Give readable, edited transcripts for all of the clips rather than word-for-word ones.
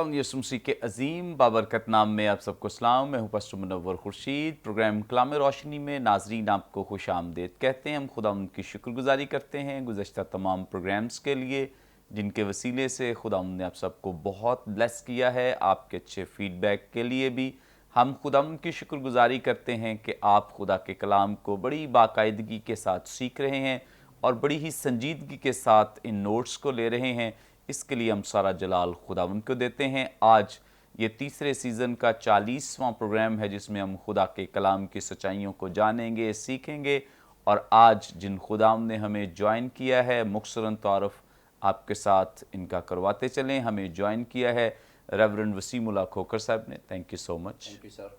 खुदावंद यसु मसीह के अजीम बाबरकत नाम में आप सबको सलाम। मैं हूँ पास्टर मुनव्वर खुर्शीद। प्रोग्राम कलाम रोशनी में नाजरीन आपको खुश आमदेद कहते हैं। हम खुदावंद की शुक्रगुजारी करते हैं गुज़श्ता तमाम प्रोग्राम्स के लिए जिनके वसीले से खुदावंद ने आप सबको बहुत ब्लेस किया है। आपके अच्छे फीडबैक के लिए भी हम खुदावंद की शुक्रगुजारी करते हैं कि आप खुदा के कलाम को बड़ी बाकायदगी के साथ सीख रहे हैं और बड़ी ही संजीदगी के साथ इन नोट्स को ले रहे हैं। इसके लिए हम सारा जलाल खुदावंद को देते हैं। आज ये तीसरे सीज़न का 40वां प्रोग्राम है जिसमें हम खुदा के कलाम की सच्चाइयों को जानेंगे, सीखेंगे। और आज जिन खुदावंद ने हमें ज्वाइन किया है, मुख्तसरन तारुफ आपके साथ इनका करवाते चलें। हमें ज्वाइन किया है रेवरेंड वसीमुल्लाह खोखर साहब ने। Thank you so much. Thank you sir.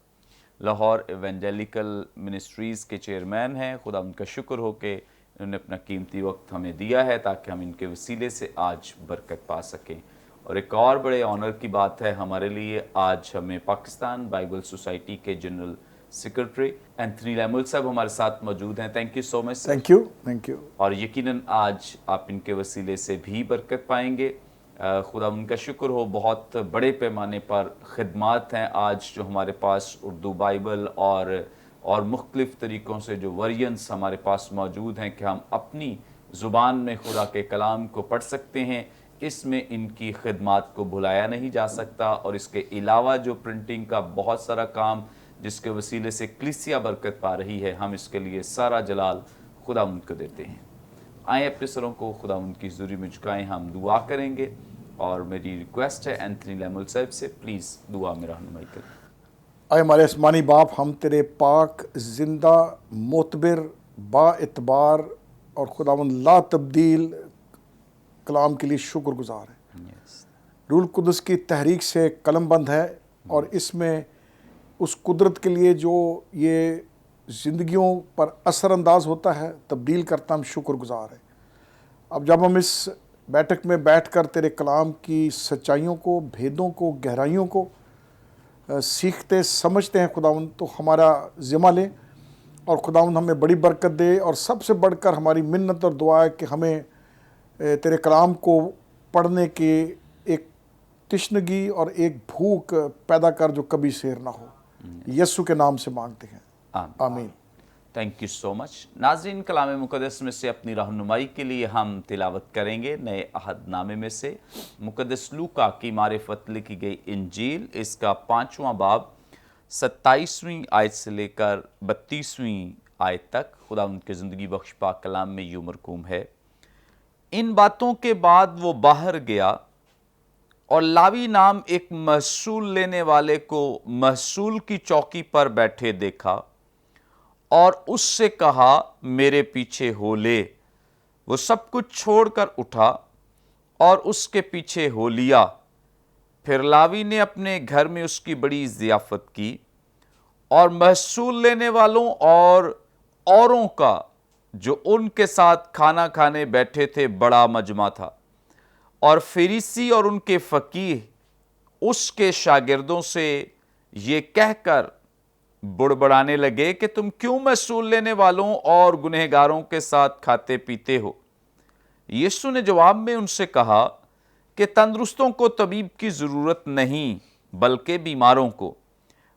Lahore evangelical ministries के चेयरमैन हैं। खुदा उनका शुक्र हो कि इन्होंने अपना कीमती वक्त हमें दिया है ताकि हम इनके वसीले से आज बरकत पा सकें। और एक और बड़े ऑनर की बात है हमारे लिए, आज हमें पाकिस्तान बाइबल सोसाइटी के जनरल सेक्रेटरी एंथनी लैमुल साहब हमारे साथ मौजूद हैं। Thank you so much. Thank you. और यकीनन आज आप इनके वसीले से भी बरकत पाएंगे। खुदा उनका शुक्र हो, बहुत बड़े पैमाने पर खिदमात हैं आज जो हमारे पास उर्दू बाइबल और मुख्तलिफ़ तरीक़ों से जो वर्जन्स हमारे पास मौजूद हैं कि हम अपनी ज़ुबान में खुदा के कलाम को पढ़ सकते हैं। इसमें इनकी खिदमात को भुलाया नहीं जा सकता। और इसके अलावा जो प्रिंटिंग का बहुत सारा काम जिसके वसीले से कलीसिया बरकत पा रही है, हम इसके लिए सारा जलाल खुदावंद को देते हैं। आए अपने सरों को खुदावंद की हुज़ूरी में झुकाएं, हम दुआ करेंगे। और मेरी रिक्वेस्ट है एंथनी लैमुल साहब से, प्लीज़ दुआ में रहनुमाई करें। आए हमारे आसमानी बाप, हम तेरे पाक जिंदा मोतबर बाएतबार और खुदावंद ला तब्दील कलाम के लिए शुक्रगुजार हैं। रूल कुदस की तहरीक से कलम बंद है और इसमें उस कुदरत के लिए जो ये ज़िंदगियों पर असरअंदाज होता है, तब्दील करता, हम शुक्रगुजार हैं। अब जब हम इस बैठक में बैठकर तेरे कलाम की सच्चाइयों को, भेदों को, गहराइयों को सीखते समझते हैं खुदावंद, तो हमारा ज़िम्मा ले और खुदावंद हमें बड़ी बरकत दे। और सबसे बढ़कर हमारी मिन्नत और दुआ है कि हमें तेरे कलाम को पढ़ने की एक तिश्नगी और एक भूख पैदा कर जो कभी शेर ना हो। यीशु के नाम से मांगते हैं, आमीन। Thank you so much. नाज़रीन, कलाम मुक़द्दस में से अपनी रहनुमाई के लिए हम तिलावत करेंगे नए अहदनामे में से मुक़द्दस लूका की मारिफत लिखी गई इंजील, इसका 5वां बाब 27वीं आयत से लेकर 32वीं आयत तक खुदा उनके ज़िंदगी बख्श पाक कलाम में यूं मरकूम है। इन बातों के बाद वो बाहर गया और लावी नाम एक महसूल लेने वाले को महसूल की चौकी पर बैठे देखा और उससे कहा, मेरे पीछे हो ले। वो सब कुछ छोड़कर उठा और उसके पीछे हो लिया। फिर लावी ने अपने घर में उसकी बड़ी ज़ियाफ़त की और महसूल लेने वालों और औरों का जो उनके साथ खाना खाने बैठे थे बड़ा मजमा था। और फरीसी और उनके फ़कीह उसके शागिर्दों से ये कहकर बुड़बड़ाने लगे कि तुम क्यों महसूल लेने वालों और गुनहगारों के साथ खाते पीते हो। यीशु ने जवाब में उनसे कहा कि तंदुरुस्तों को तबीब की ज़रूरत नहीं बल्कि बीमारों को।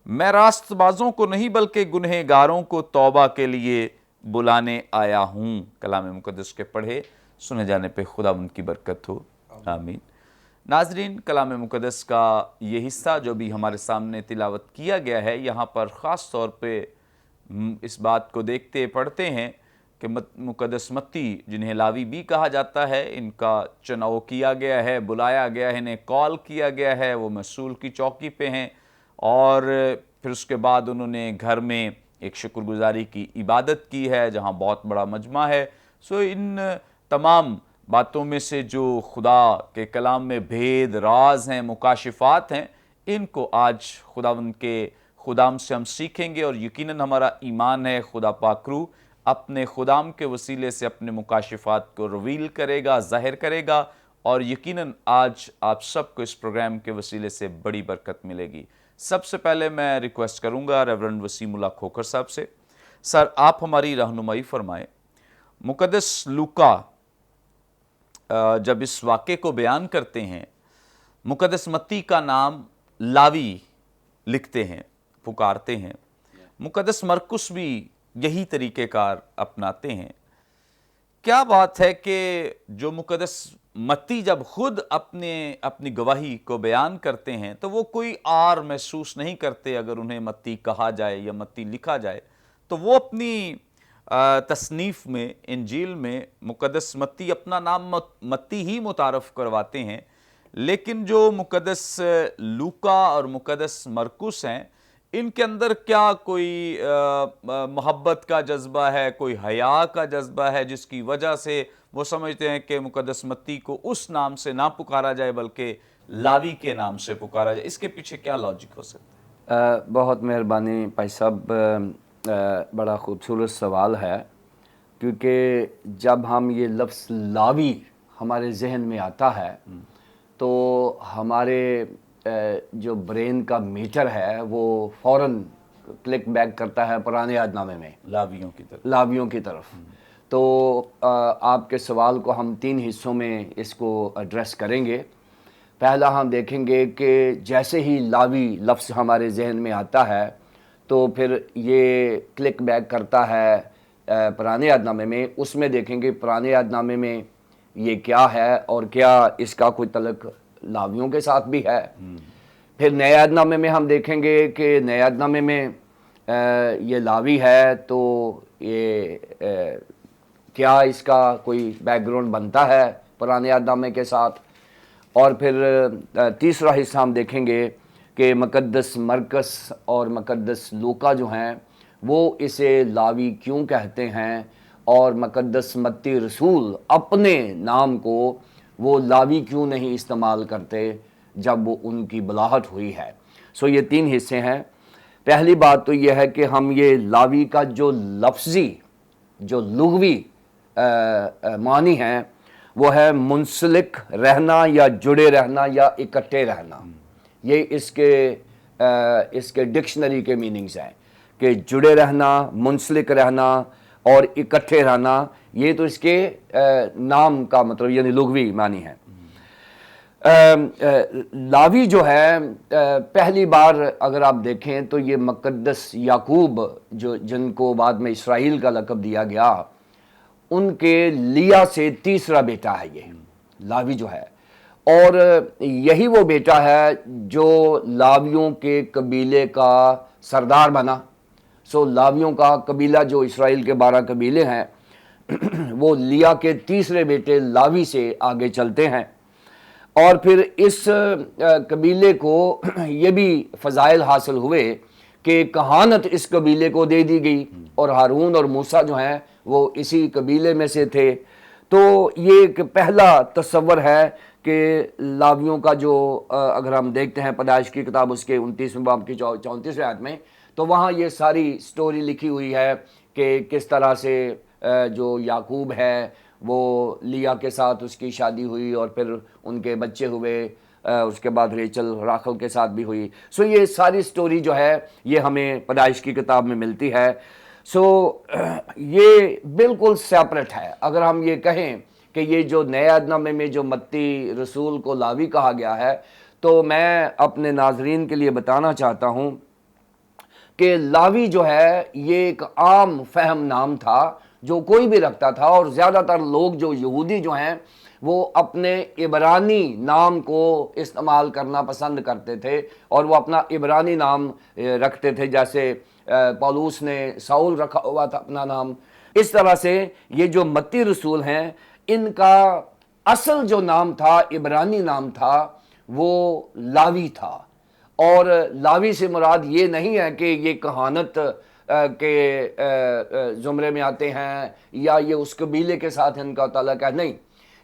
मैं रास्तबाजों को नहीं बल्कि गुनहगारों को तौबा के लिए बुलाने आया हूँ। कलाम मुक़द्दस के पढ़े सुने जाने पे खुदा उनकी बरकत हो, आमीन। नाजरीन, कलाम मुक़द्दस का ये हिस्सा जो भी हमारे सामने तिलावत किया गया है, यहाँ पर ख़ास तौर पे इस बात को देखते पढ़ते हैं कि मुक़द्दस मत्ती, जिन्हें लावी भी कहा जाता है, इनका चुनाव किया गया है, बुलाया गया है, इन्हें कॉल किया गया है। वो महसूल की चौकी पे हैं और फिर उसके बाद उन्होंने घर में एक शुक्रगुजारी की इबादत की है जहाँ बहुत बड़ा मजमा है। सो इन तमाम बातों में से जो खुदा के कलाम में भेद, राज हैं, मुकाशिफात हैं, इनको आज खुदावंद के खुदाम से हम सीखेंगे। और यकीनन हमारा ईमान है खुदा पाकरू अपने खुदाम के वसीले से अपने मुकाशिफात को रिवील करेगा, ज़ाहिर करेगा। और यकीनन आज आप सबको इस प्रोग्राम के वसीले से बड़ी बरकत मिलेगी। सबसे पहले मैं रिक्वेस्ट करूँगा रेवरेंड वसीमुल्लाह खोखर साहब से, सर आप हमारी रहनुमाई फरमाएँ। मुक़द्दस लूका जब इस वाक़े को बयान करते हैं मुकद्दस मत्ती का नाम लावी लिखते हैं, पुकारते हैं। मुकद्दस मरकुस भी यही तरीक़ेकार अपनाते हैं। क्या बात है कि जो मुकद्दस मत्ती जब खुद अपनी गवाही को बयान करते हैं तो वो कोई आर महसूस नहीं करते अगर उन्हें मत्ती कहा जाए या मत्ती लिखा जाए, तो वो अपनी तसनीफ़ में, इंजील में मुकद्दस मत्ती अपना नाम मत्ती ही मुतारफ़ करवाते हैं। लेकिन जो मुकद्दस लूका और मुकद्दस मरकुस हैं, इनके अंदर क्या कोई मोहब्बत का जज्बा है, कोई हया का जज्बा है, जिसकी वजह से वो समझते हैं कि मुकद्दस मत्ती को उस नाम से ना पुकारा जाए बल्कि लावी के नाम से पुकारा जाए? इसके पीछे क्या लॉजिक हो सकता है? बहुत मेहरबानी भाई साहब, बड़ा खूबसूरत सवाल है, क्योंकि जब हम ये लफ्ज़ लावी हमारे जहन में आता है तो हमारे जो ब्रेन का मीटर है वो फ़ौरन क्लिक बैक करता है पुराने यादनामे में, लावियों की तरफ। तो आपके सवाल को हम 3 हिस्सों में इसको एड्रेस करेंगे। पहला हम देखेंगे कि जैसे ही लावी लफ्ज़ हमारे जहन में आता है तो फिर ये क्लिक बैक करता है पुराने यादनामे में। उसमें देखेंगे पुराने यादनामे में ये क्या है और क्या इसका कोई तल्लुक़ लावियों के साथ भी है। फिर नए यादनामे में हम देखेंगे कि नए यादनामे में ये लावी है तो ये क्या इसका कोई बैकग्राउंड बनता है पुराने यादनामे के साथ। और फिर तीसरा हिस्सा हम देखेंगे कि मुकद्दस मरकस और मुकद्दस लूका जो हैं वो इसे लावी क्यों कहते हैं, और मुकद्दस मत्ती रसूल अपने नाम को वो लावी क्यों नहीं इस्तेमाल करते जब वो उनकी बुलाहट हुई है। सो ये 3 हिस्से हैं। पहली बात तो ये है कि हम ये लावी का जो लफ्ज़ी, जो लुग़वी मानी है वो है मुंसलिक रहना या जुड़े रहना या इकट्ठे रहना। ये इसके डिक्शनरी के मीनिंग्स हैं कि जुड़े रहना, मुंसलिक रहना और इकट्ठे रहना। ये तो इसके नाम का मतलब यानी लुग़वी मानी है। लावी जो है पहली बार अगर आप देखें तो ये मुकद्दस याकूब जो जिनको बाद में इसराइल का लक़ब दिया गया, उनके लिया से तीसरा बेटा है ये लावी जो है। और यही वो बेटा है जो लावियों के कबीले का सरदार बना। सो लावियों का कबीला जो इसराइल के 12 कबीले हैं वो लिया के तीसरे बेटे लावी से आगे चलते हैं। और फिर इस कबीले को ये भी फ़ज़ाइल हासिल हुए कि कहानत इस कबीले को दे दी गई, और हारून और मूसा जो हैं वो इसी कबीले में से थे। तो ये एक पहला तस्वर है कि लावियों का जो अगर हम देखते हैं पैदाइश की किताब उसके 29वें बाब की 34वें आयत में, तो वहाँ ये सारी स्टोरी लिखी हुई है कि किस तरह से जो याकूब है वो लिया के साथ उसकी शादी हुई और फिर उनके बच्चे हुए, उसके बाद रेचल राखल के साथ भी हुई। सो ये सारी स्टोरी जो है ये हमें पैदाइश की किताब में मिलती है। सो ये बिल्कुल सेपरेट है। अगर हम ये कहें कि ये जो नए यादनामे में जो मत्ती रसूल को लावी कहा गया है, तो मैं अपने नाजरीन के लिए बताना चाहता हूँ कि लावी जो है ये एक आम फहम नाम था जो कोई भी रखता था, और ज़्यादातर लोग जो यहूदी जो हैं वो अपने इब्रानी नाम को इस्तेमाल करना पसंद करते थे और वो अपना इब्रानी नाम रखते थे। जैसे पौलुस ने साउल रखा हुआ था अपना नाम। इस तरह से ये जो मत्ती रसूल हैं इनका असल जो नाम था, इब्रानी नाम था, वो लावी था। और लावी से मुराद ये नहीं है कि ये कहानत के ज़ुमरे में आते हैं या ये उस कबीले के साथ इनका ताल्लुक है, नहीं।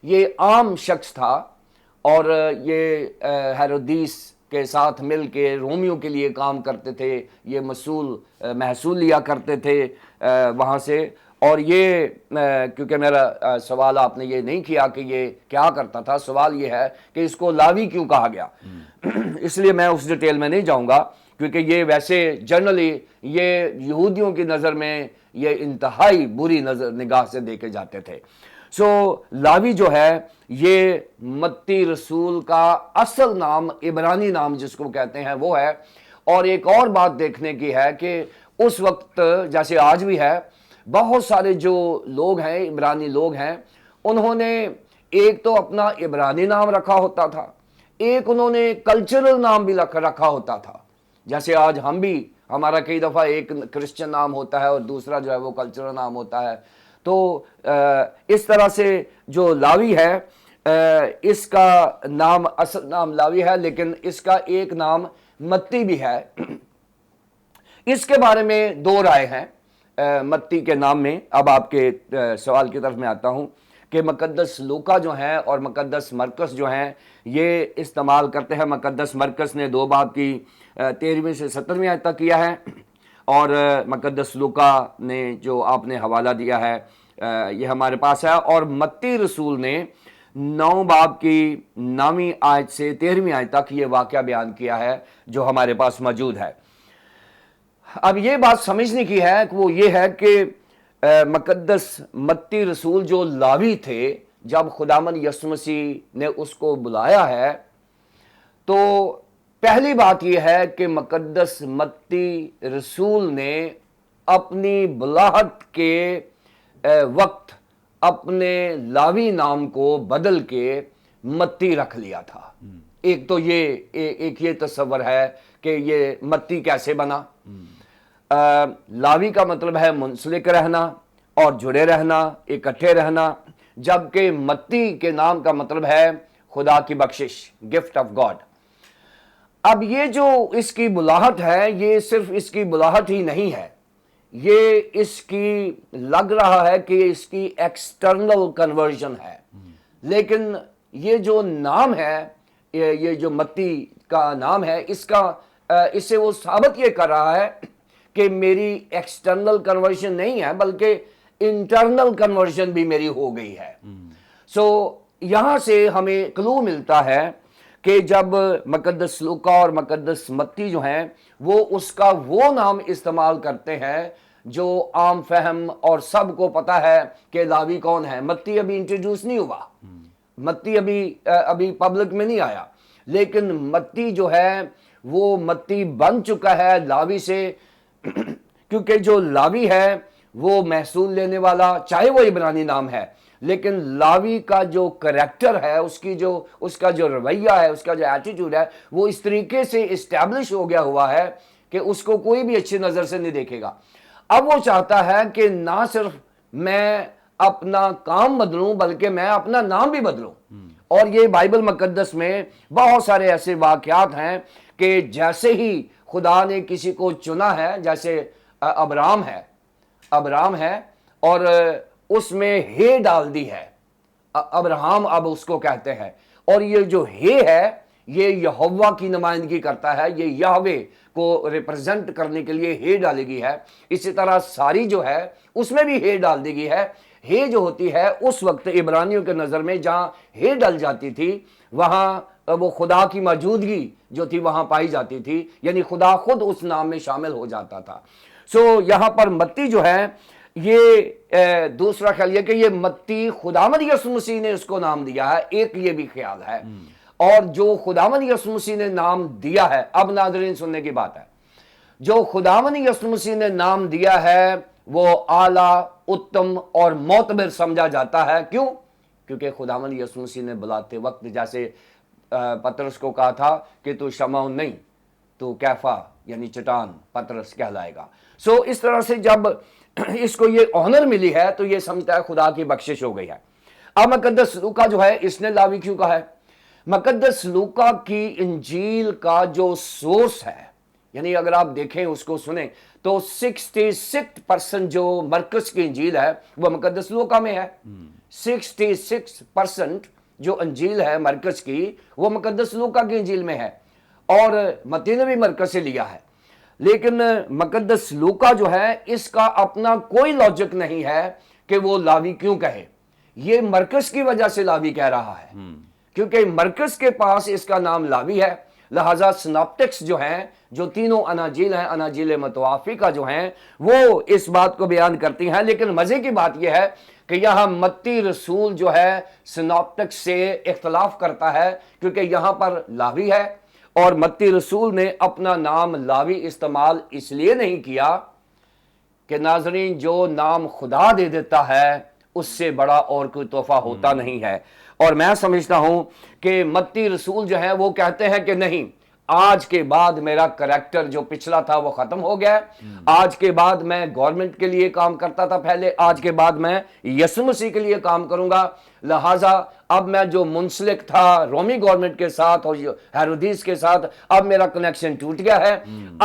ये आम शख्स था और ये हेरोदीस के साथ मिल के रोमियों के लिए काम करते थे। ये महसूल लिया करते थे वहाँ से। और ये क्योंकि मेरा सवाल आपने ये नहीं किया कि ये क्या करता था, सवाल ये है कि इसको लावी क्यों कहा गया। इसलिए मैं उस डिटेल में नहीं जाऊंगा, क्योंकि ये वैसे जनरली ये यहूदियों की नज़र में ये इंतहाई बुरी नज़र निगाह से देखे जाते थे। سو لاوی جو ہے یہ متی رسول کا اصل نام، عبرانی نام جس کو کہتے ہیں وہ ہے۔ اور ایک اور بات دیکھنے کی ہے کہ اس وقت جیسے آج بھی ہے، بہت سارے جو لوگ ہیں، عبرانی لوگ ہیں، انہوں نے ایک تو اپنا عبرانی نام رکھا ہوتا تھا، ایک انہوں نے کلچرل نام بھی رکھا ہوتا تھا۔ جیسے آج ہم بھی، ہمارا کئی دفعہ ایک کرسچن نام ہوتا ہے اور دوسرا جو ہے وہ کلچرل نام ہوتا ہے۔ تو اس طرح سے جو لاوی ہے، اس کا نام، اصل نام لاوی ہے، لیکن اس کا ایک نام متی بھی ہے۔ اس کے بارے میں دو رائے ہیں متی کے نام میں۔ اب آپ کے سوال کی طرف میں آتا ہوں کہ مقدس لوکا جو ہیں اور مقدس مرکس جو ہیں یہ استعمال کرتے ہیں۔ مقدس مرکس نے 2 باب کی 13ویں سے 17ویں آیت تک کیا ہے، اور مقدس لوکا نے جو آپ نے حوالہ دیا ہے یہ ہمارے پاس ہے، اور متی رسول نے 9 باب کی 9ویں آیت سے 13ویں آیت تک یہ واقعہ بیان کیا ہے جو ہمارے پاس موجود ہے۔ اب یہ بات سمجھنے کی ہے کہ وہ یہ ہے کہ مقدس متی رسول جو لاوی تھے، جب خداوند یسوع مسیح نے اس کو بلایا ہے تو پہلی بات یہ ہے کہ مقدس متی رسول نے اپنی بلاہٹ کے وقت اپنے لاوی نام کو بدل کے متی رکھ لیا تھا۔ ایک تو یہ تصور ہے کہ یہ متی کیسے بنا۔ لاوی کا مطلب ہے منسلک رہنا اور جڑے رہنا، اکٹھے رہنا، جبکہ متی کے نام کا مطلب ہے خدا کی بخشش، گفٹ آف گاڈ۔ اب یہ جو اس کی بلاہٹ ہے، یہ صرف اس کی بلاہٹ ہی نہیں ہے، یہ اس کی لگ رہا ہے کہ اس کی ایکسٹرنل کنورژن ہے، لیکن یہ جو نام ہے، یہ جو متی کا نام ہے، اس سے وہ ثابت یہ کر رہا ہے کہ میری ایکسٹرنل کنورژن نہیں ہے بلکہ انٹرنل کنورژن بھی میری ہو گئی ہے۔ سو یہاں سے ہمیں کلو ملتا ہے کہ جب مقدس لوکا اور مقدس متی جو ہیں وہ اس کا وہ نام استعمال کرتے ہیں جو عام فہم اور سب کو پتا ہے کہ لاوی کون ہے۔ متی ابھی انٹروڈیوس نہیں ہوا، متی ابھی پبلک میں نہیں آیا، لیکن متی جو ہے وہ متی بن چکا ہے لاوی سے، کیونکہ جو لاوی ہے وہ محصول لینے والا، چاہے وہ عبرانی نام ہے، لیکن لاوی کا جو کریکٹر ہے، اس کا جو رویہ ہے، اس کا جو ایٹیٹیوڈ ہے، وہ اس طریقے سے اسٹیبلش ہو گیا ہوا ہے کہ اس کو کوئی بھی اچھی نظر سے نہیں دیکھے گا۔ اب وہ چاہتا ہے کہ نہ صرف میں اپنا کام بدلوں بلکہ میں اپنا نام بھی بدلوں۔ اور یہ بائبل مقدس میں بہت سارے ایسے واقعات ہیں کہ جیسے ہی خدا نے کسی کو چنا ہے، جیسے ابرام ہے اور اس میں ہے ڈال دی ہے، ابراہم اب اس کو کہتے ہیں، اور یہ جو ہے یہ یہوہ کی نمائندگی کرتا ہے، یہ یہوہ کو ریپرزنٹ کرنے کے لیے ہے ڈالی گئی ہے۔ اسی طرح ساری جو ہے اس میں بھی ہے ڈال دی گئی ہے۔ ہے جو ہوتی ہے اس وقت عبرانیوں کے نظر میں جہاں ہے ڈل جاتی تھی وہاں وہ خدا کی موجودگی جو تھی وہاں پائی جاتی تھی، یعنی خدا خود اس نام میں شامل ہو جاتا تھا۔ سو یہاں پر متی جو ہے یہ دوسرا خیال یہ کہ یہ متی خداوند یسوع مسیح نے اس کو نام دیا ہے، ایک یہ بھی خیال ہے۔ اور جو خداوند یسوع مسیح نے نام دیا ہے، اب ناظرین سننے کی بات ہے، جو خداوند یسوع مسیح نے نام دیا ہے وہ اعلیٰ، اتم اور معتبر سمجھا جاتا ہے۔ کیوں؟ کیونکہ خداوند یسوع مسیح نے بلاتے وقت جیسے پترس کو کہا تھا کہ تو شمعون نہیں، تو کیفا یعنی چٹان پترس کہلائے گا۔ سو اس طرح سے جب اس کو یہ آنر ملی ہے تو یہ سمجھتا ہے خدا کی بخشش ہو گئی ہے۔ اب مقدس لوکا جو ہے اس نے لاوی کیوں کہا ہے؟ مقدس لوکا کی انجیل کا جو سورس ہے، یعنی اگر آپ دیکھیں اس کو سنیں تو 66% جو مرکز کی انجیل ہے وہ مقدس لوکا میں ہے۔ 66% جو انجیل ہے مرکز کی وہ مقدس لوکا کی انجیل میں ہے، اور متی نے بھی مرکز سے لیا ہے۔ لیکن مقدس لوکا جو ہے اس کا اپنا کوئی لاجک نہیں ہے کہ وہ لاوی کیوں کہے، یہ مرکز کی وجہ سے لاوی کہہ رہا ہے، کیونکہ مرکز کے پاس اس کا نام لاوی ہے، لہٰذا سناپٹکس جو ہیں، جو تینوں اناجیل ہیں، اناجیل متوافقہ جو ہیں، وہ اس بات کو بیان کرتی ہیں۔ لیکن مزے کی بات یہ ہے کہ یہاں متی رسول جو ہے سناپٹک سے اختلاف کرتا ہے، کیونکہ یہاں پر لاوی ہے، اور متی رسول نے اپنا نام لاوی استعمال اس لیے نہیں کیا کہ ناظرین جو نام خدا دے دیتا ہے اس سے بڑا اور کوئی تحفہ ہوتا نہیں ہے۔ اور میں سمجھتا ہوں کہ متی رسول جو ہے وہ کہتے ہیں کہ نہیں، آج کے بعد میرا کریکٹر جو پچھلا تھا وہ ختم ہو گیا، آج کے بعد میں گورنمنٹ کے لیے کام کرتا تھا پہلے، آج کے بعد میں یسوع مسیح کے لیے کام کروں گا، لہٰذا اب میں جو منسلک تھا رومی گورنمنٹ کے ساتھ اور ہیرودیس کے ساتھ، اب میرا کنیکشن ٹوٹ گیا ہے،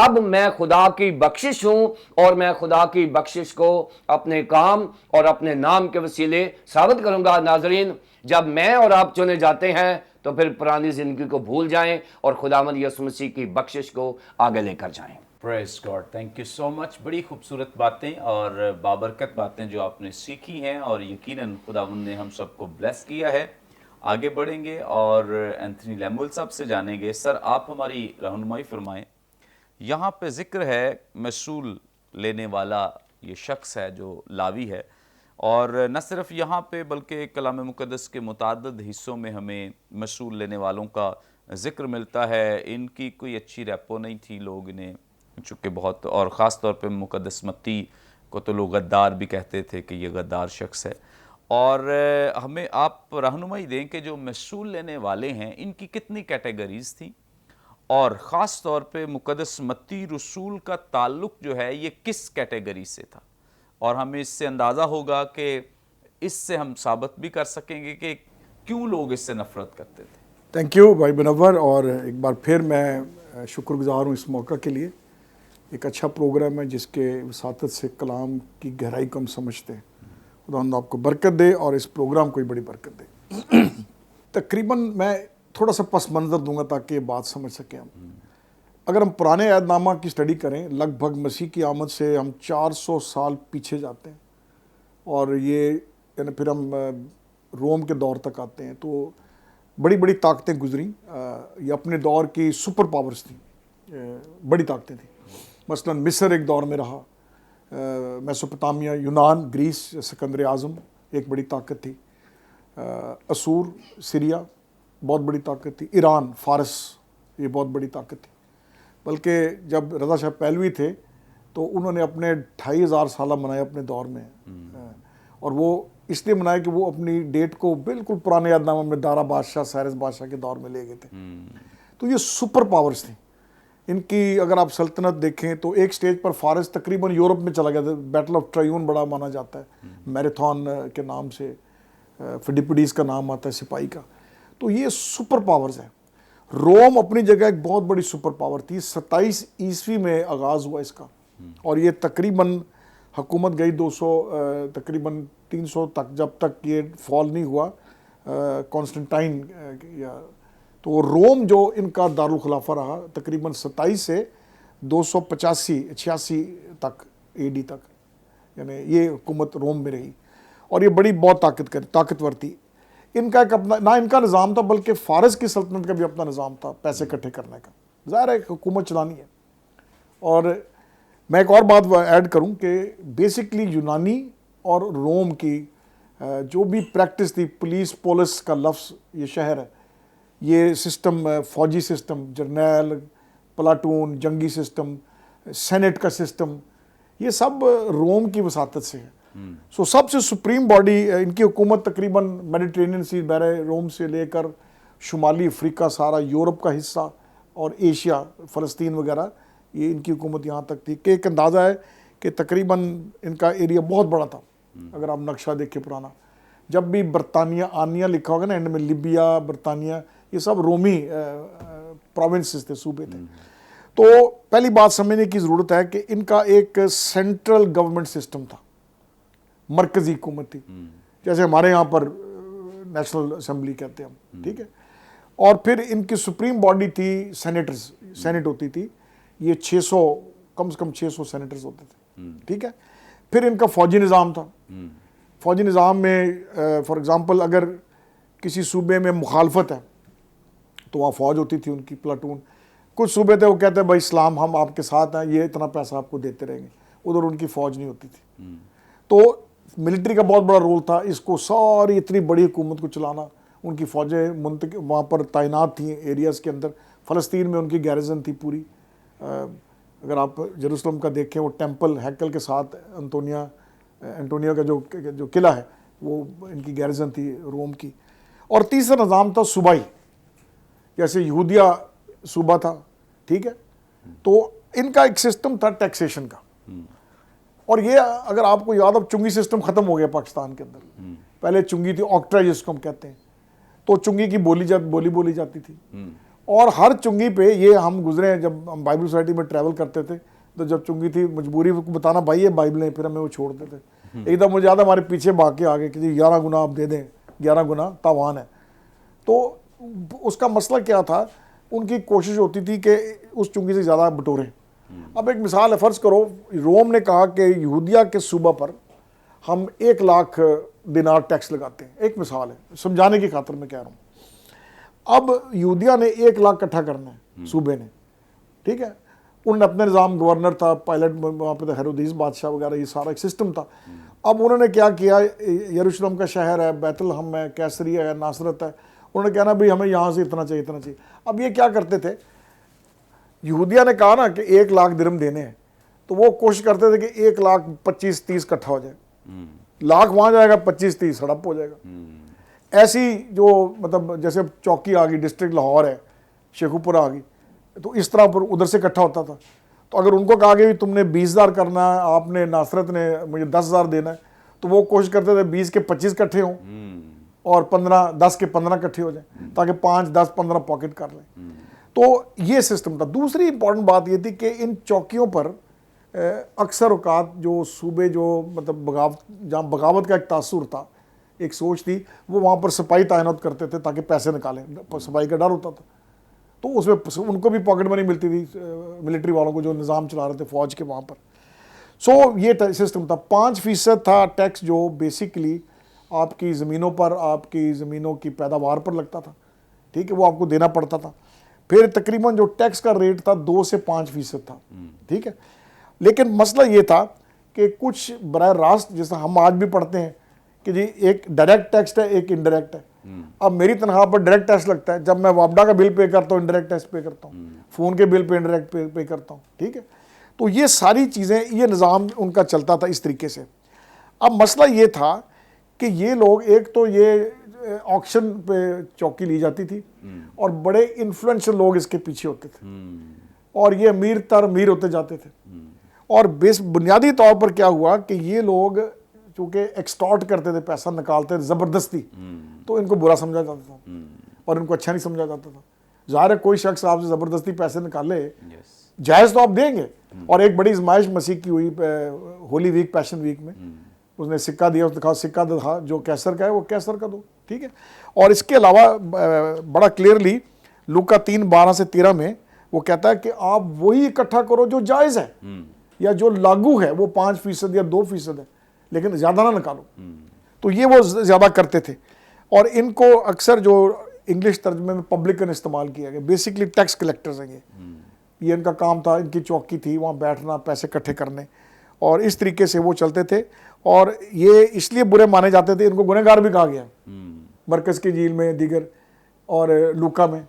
اب میں خدا کی بخشش ہوں، اور میں خدا کی بخشش کو اپنے کام اور اپنے نام کے وسیلے ثابت کروں گا۔ ناظرین، جب میں اور آپ چنے جاتے ہیں تو پھر پرانی زندگی کو بھول جائیں اور خداوند یسوع مسیح کی بخشش کو آگے لے کر جائیں۔ پریز God, thank you so much. بڑی خوبصورت باتیں اور بابرکت باتیں جو آپ نے سیکھی ہیں، اور یقیناً خداوند نے ہم سب کو بلیس کیا ہے۔ آگے بڑھیں گے اور اینتھنی لیمول صاحب سے جانیں گے۔ سر، آپ ہماری رہنمائی فرمائیں، یہاں پہ ذکر ہے مسول لینے والا یہ شخص ہے جو لاوی ہے، اور نہ صرف یہاں پہ بلکہ کلام مقدس کے متعدد حصوں میں ہمیں مسول لینے والوں کا ذکر ملتا ہے۔ ان کی کوئی اچھی ریپو نہیں تھی، لوگ انہیں چونکہ بہت، اور خاص طور پہ مقدس متی کو تو لوگ غدار بھی کہتے تھے کہ یہ غدار شخص ہے، اور ہمیں آپ رہنمائی دیں کہ جو مسول لینے والے ہیں ان کی کتنی کیٹیگریز تھیں، اور خاص طور پہ مقدس متی رسول کا تعلق جو ہے یہ کس کیٹیگری سے تھا، اور ہمیں اس سے اندازہ ہوگا کہ اس سے ہم ثابت بھی کر سکیں گے کہ کیوں لوگ اس سے نفرت کرتے تھے۔ تھینک یو بھائی منور، اور ایک بار پھر میں شکر گزار ہوں اس موقع کے لیے۔ ایک اچھا پروگرام ہے جس کے وساطت سے کلام کی گہرائی کو ہم سمجھتے ہیں۔ خداوند آپ کو برکت دے اور اس پروگرام کو بھی بڑی برکت دے۔ تقریباً میں تھوڑا سا پس منظر دوں گا تاکہ یہ بات سمجھ سکیں ہم۔ اگر ہم پرانے عہد نامہ کی اسٹڈی کریں، لگ بھگ مسیح کی آمد سے ہم 400 سال پیچھے جاتے ہیں، اور یہ یعنی پھر ہم روم کے دور تک آتے ہیں، تو بڑی بڑی طاقتیں گزریں۔ یہ اپنے دور کی سپر پاورز تھیں، بڑی طاقتیں تھیں۔ مثلا مصر ایک دور میں رہا، میسوپوٹامیہ، یونان، گریس، سکندر اعظم ایک بڑی طاقت تھی، اسور، سیریا بہت بڑی طاقت تھی، ایران، فارس یہ بہت بڑی طاقت تھی۔ بلکہ جب رضا شاہ پہلوی تھے تو انہوں نے اپنے 2500 سالہ منائے اپنے دور میں، اور وہ اس لیے منائے کہ وہ اپنی ڈیٹ کو بالکل پرانے عہد نامہ میں دارا بادشاہ، سائرس بادشاہ کے دور میں لے گئے تھے۔ تو یہ سپر پاورز تھیں ان کی۔ اگر آپ سلطنت دیکھیں تو ایک سٹیج پر فارس تقریباً یورپ میں چلا گیا تھا، بیٹل آف ٹرائیون بڑا مانا جاتا ہے، میراتھون کے نام سے، فڈیپڈیز کا نام آتا ہے سپاہی کا۔ تو یہ سپر پاورز ہیں۔ روم اپنی جگہ ایک بہت بڑی سپر پاور تھی۔ 27 عیسوی میں آغاز ہوا اس کا، اور یہ تقریباً حکومت گئی 200 تقریباً 300 تک، جب تک یہ فال نہیں ہوا کانسٹنٹائن یا، تو روم جو ان کا دارالخلافہ رہا تقریباً 27 سے 285-86 تک اے ڈی تک، یعنی یہ حکومت روم میں رہی، اور یہ بڑی بہت طاقتور تھی۔ ان کا ایک اپنا، نہ ان کا نظام تھا بلکہ فارس کی سلطنت کا بھی اپنا نظام تھا پیسے اکٹھے کرنے کا، ظاہر ہے حکومت چلانی ہے۔ اور میں ایک اور بات ایڈ کروں کہ بیسکلی یونانی اور روم کی جو بھی پریکٹس تھی، پولیس پولس کا لفظ یہ شہر ہے، یہ سسٹم، فوجی سسٹم، جرنیل، پلاٹون، جنگی سسٹم، سینٹ کا سسٹم، یہ سب روم کی وساطت سے ہے۔ سو سب سے سپریم باڈی ان کی حکومت تقریباً میڈیٹرینین سی، بحر روم سے لے کر شمالی افریقہ، سارا یورپ کا حصہ اور ایشیا، فلسطین وغیرہ، یہ ان کی حکومت یہاں تک تھی کہ ایک اندازہ ہے کہ تقریباً ان کا ایریا بہت بڑا تھا۔ اگر آپ نقشہ دیکھیں پرانا، جب بھی برطانیہ آنیا لکھا ہوگا نا اینڈ میں، لیبیا، برطانیہ، یہ سب رومی پروونسز تھے، صوبے تھے۔ تو پہلی بات سمجھنے کی ضرورت ہے کہ ان کا ایک سینٹرل گورنمنٹ سسٹم تھا، مرکزی حکومت تھی، جیسے ہمارے یہاں پر نیشنل اسمبلی کہتے ہیں ہم، ٹھیک ہے۔ اور پھر ان کی سپریم باڈی تھی سینیٹرز، سینٹ ہوتی تھی، یہ 600 کم سے کم 600 سینیٹرز ہوتے تھے، ٹھیک ہے۔ پھر ان کا فوجی نظام تھا۔ فوجی نظام میں فار ایگزامپل اگر کسی صوبے میں مخالفت ہے تو وہاں فوج ہوتی تھی ان کی، پلاٹون۔ کچھ صوبے تھے وہ کہتے ہیں بھائی اسلام ہم آپ کے ساتھ ہیں، یہ اتنا پیسہ آپ کو دیتے رہیں گے، ادھر ان کی فوج نہیں ہوتی تھی۔ تو मिलिट्री का बहुत बड़ा रोल था, इसको सारी इतनी बड़ी हुकूमत को चलाना, उनकी फ़ौजें वहाँ पर तैनात थी एरियाज़ के अंदर, फ़लस्तीन में उनकी गैरिजन थी पूरी। अगर आप जेरूसलम का देखें, वो टेंपल हैकल के साथ एंटोनिया का जो किला है वो इनकी गैरिजन थी रोम की। और तीसरा निज़ाम था सूबाई, जैसे यहूदिया सूबा था, ठीक है। तो इनका एक सिस्टम था टैक्सेशन का, और ये अगर आपको याद, अब चुंगी सिस्टम ख़त्म हो गया पाकिस्तान के अंदर। पहले चुंगी थी, ऑक्ट्रा जिसको हम कहते हैं, तो चुंगी की बोली बोली जाती थी। और हर चुंगी पे ये हम गुजरे, जब हम बाइबल सोसाइटी में ट्रैवल करते थे, तो जब चुंगी थी मजबूरी को बताना भाई ये बाइबल है, फिर हमें वो छोड़ते थे। एकदम मुझे याद है हमारे पीछे भाग के आगे कि 11 गुना आप दे दें, 11 गुना तावान है। तो उसका मसला क्या था, उनकी कोशिश होती थी कि उस चुंगी से ज़्यादा बटोरें। अब एक मिसाल है, फ़र्ज़ करो रोम ने कहा कि यहूदिया के सूबा पर हम 1 लाख दिनार टैक्स लगाते हैं, एक मिसाल है, समझाने की खातिर मैं कह रहा हूँ। अब यहूदिया ने 1 लाख इकट्ठा करना है सूबे ने, ठीक है। उन्होंने अपने निज़ाम, गवर्नर था, पायलट वहाँ पर हेरोदीस बादशाह वगैरह, ये सारा एक सिस्टम था। अब उन्होंने क्या किया, यरूशलेम का शहर है, बैतलहम है, कैसरिया है, नासरत है, उन्होंने कहना भाई हमें यहाँ से इतना चाहिए, इतना चाहिए। अब ये क्या करते थे, यहूदिया ने कहा ना कि 1 लाख दिरहम देने हैं, तो वो कोशिश करते थे कि 1 लाख 25-30 इकट्ठा हो जाए, लाख वहाँ जाएगा, 25-30 हड़प हो जाएगा। ऐसी जो मतलब जैसे चौकी आ गई, डिस्ट्रिक्ट लाहौर है, शेखुपुरा आ गई, तो इस तरह पर उधर से इकट्ठा होता था। तो अगर उनको कहा कि तुमने 20,000 करना है, आपने नासरत ने मुझे 10,000 देना है, तो वो कोशिश करते थे 20 के 25 इकट्ठे हों और 10 के 15 इकट्ठे हो जाए, ताकि 5, 10, 15 पॉकेट कर लें। तो ये सिस्टम था। दूसरी इंपॉर्टेंट बात ये थी कि इन चौकियों पर अक्सर औकात जो सूबे जो मतलब जहाँ बगावत का एक तासुर था, एक सोच थी, वो वहाँ पर सिपाही तैनात करते थे ताकि पैसे निकालें, सिपाही का डर होता था। तो उसमें उनको भी पॉकेट मनी मिलती थी, मिलिट्री वालों को जो निज़ाम चला रहे थे फ़ौज के वहाँ पर। सो ये सिस्टम था। 5% था टैक्स जो बेसिकली आपकी ज़मीनों पर, आपकी ज़मीनों की पैदावार पर लगता था, ठीक है, वो आपको देना पड़ता था। फिर तकरीबन जो टैक्स का रेट था 2 से 5% था, ठीक है। लेकिन मसला ये था कि कुछ बराह रास्त, जैसा हम आज भी पढ़ते हैं कि जी एक डायरेक्ट टैक्स है, एक इनडायरेक्ट है। अब मेरी तनख्वाह पर डायरेक्ट टैक्स लगता है, जब मैं वापडा का बिल पे करता हूँ इनडायरेक्ट टैक्स पे करता हूँ, फ़ोन के बिल पे इनडायरेक्ट पे करता हूँ, ठीक है। तो ये सारी चीज़ें, ये निज़ाम उनका चलता था इस तरीके से। अब मसला ये था कि ये लोग, एक तो ये ऑक्शन पे चौकी ली जाती थी और बड़े इन्फ्लुएंशियल लोग इसके पीछे होते थे, और ये अमीर तर अमीर होते जाते थे। और बुनियादी तौर पर क्या हुआ कि ये लोग चूँकि एक्सटॉर्ट करते थे, पैसा निकालते थे ज़बरदस्ती, तो इनको बुरा समझा जाता था और इनको अच्छा नहीं समझा जाता था। ज़ाहिर है कोई शख्स आपसे ज़बरदस्ती पैसे निकाले, जायज़ तो आप देंगे। और एक बड़ी आजमाइश मसीह की हुई होली वीक, पैशन वीक में, उसने सिक्का दिया, उसने कहा सिक्का दिखा, जो कैसर का है वो कैसर का दो, ठीक है। और इसके अलावा बड़ा क्लियरली लूका 3:12 से 13 में वो कहता है कि आप वही इकट्ठा करो जो जायज़ है या जो लागू है, वो 5% या 2% है, लेकिन ज़्यादा ना निकालो। तो ये वो ज़्यादा करते थे। और इनको अक्सर जो इंग्लिश तर्जमे में पब्लिकन इस्तेमाल किया गया, बेसिकली टैक्स कलेक्टर्स हैं ये इनका काम था, इनकी चौकी थी, वहाँ बैठना, पैसे इकट्ठे करने, और इस तरीके से वो चलते थे। और ये इसलिए बुरे माने जाते थे, इनको गुनहगार भी कहा गया मरकज़ की झील में, दीगर और लूका में।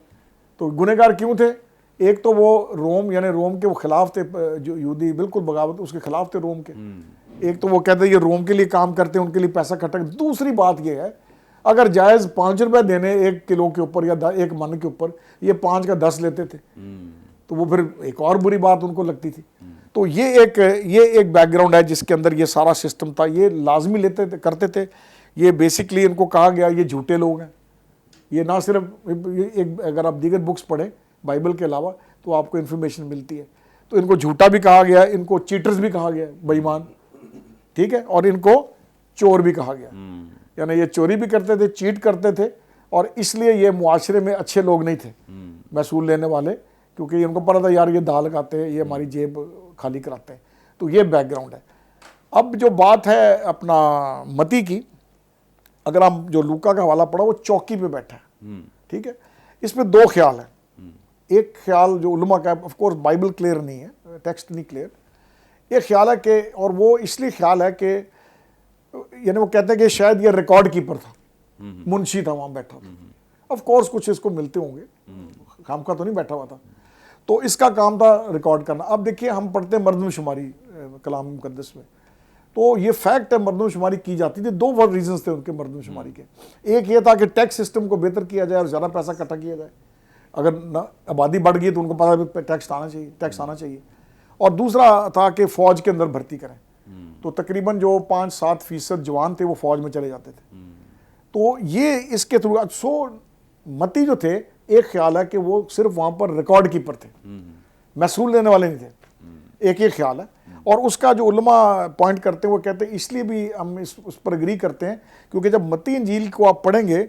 तो गुनहगार क्यों थे? एक तो वो रोम, यानी रोम के वो खिलाफ थे, जो यहूदी बिल्कुल बगावत उसके खिलाफ थे रोम के। एक तो वो कहते ये रोम के लिए काम करते हैं, उनके लिए पैसा इकट्ठा। दूसरी बात ये है, अगर जायज़ 5 रुपये देने 1 किलो के ऊपर या 1 मन के ऊपर, ये 5 का 10 लेते थे, तो वो फिर एक और बुरी बात उनको लगती थी। तो ये एक बैकग्राउंड है जिसके अंदर ये सारा सिस्टम था। ये लाजमी लेते थे, करते थे। ये बेसिकली इनको कहा गया ये झूठे लोग हैं। ये ना सिर्फ एक, अगर आप दीगर बुक्स पढ़ें बाइबल के अलावा, तो आपको इन्फॉर्मेशन मिलती है। तो इनको झूठा भी कहा गया, इनको चीटर्स भी कहा गया, बेईमान, ठीक है, और इनको चोर भी कहा गया। यानी ये चोरी भी करते थे, चीट करते थे, और इसलिए ये मुआशरे में अच्छे लोग नहीं थे, महसूल लेने वाले, क्योंकि इनको पता था यार ये दाल खाते हैं, ये हमारी जेब खाली कराते हैं। तो ये बैकग्राउंड है। अब जो बात है अपना मती की, अगर हम जो लूका का हवाला पढ़ा, वो चौकी पे बैठा है, ठीक है। इसमें 2 ख्याल है। एक ख्याल जो उलमा का, ऑफ कोर्स बाइबल क्लियर नहीं है, टेक्स्ट नहीं क्लियर। एक ख्याल है कि, और वो इसलिए ख्याल है कि यानी वो कहते हैं कि शायद ये रिकॉर्ड कीपर था, मुंशी था, वहाँ बैठा था। ऑफ कोर्स कुछ इसको मिलते होंगे, काम का तो नहीं बैठा हुआ था। तो इसका काम था रिकॉर्ड करना। अब देखिए हम पढ़ते हैं मरदमशुमारी कलाम मुकद्दस में, तो ये फैक्ट है मरदमशुमारी की जाती थी। दो रीजंस थे उनके मरदमशुमारी के। एक ये था कि टैक्स सिस्टम को बेहतर किया जाए और ज़्यादा पैसा इकट्ठा किया जाए। अगर ना आबादी बढ़ गई तो उनको पता है टैक्स आना चाहिए। और दूसरा था कि फ़ौज के अंदर भर्ती करें। तो तकरीबन जो 5-7% जवान थे वो फ़ौज में चले जाते थे। तो ये इसके थ्रू मती जो थे, एक ख्याल है कि वो सिर्फ वहाँ पर रिकॉर्ड कीपर थे, महसूल लेने वाले नहीं थे, एक ये ख्याल है। और उसका जो उलमा पॉइंट करते हैं वो कहते हैं इसलिए भी हम उस पर एग्री करते हैं क्योंकि जब मत्ती इंजील को आप पढ़ेंगे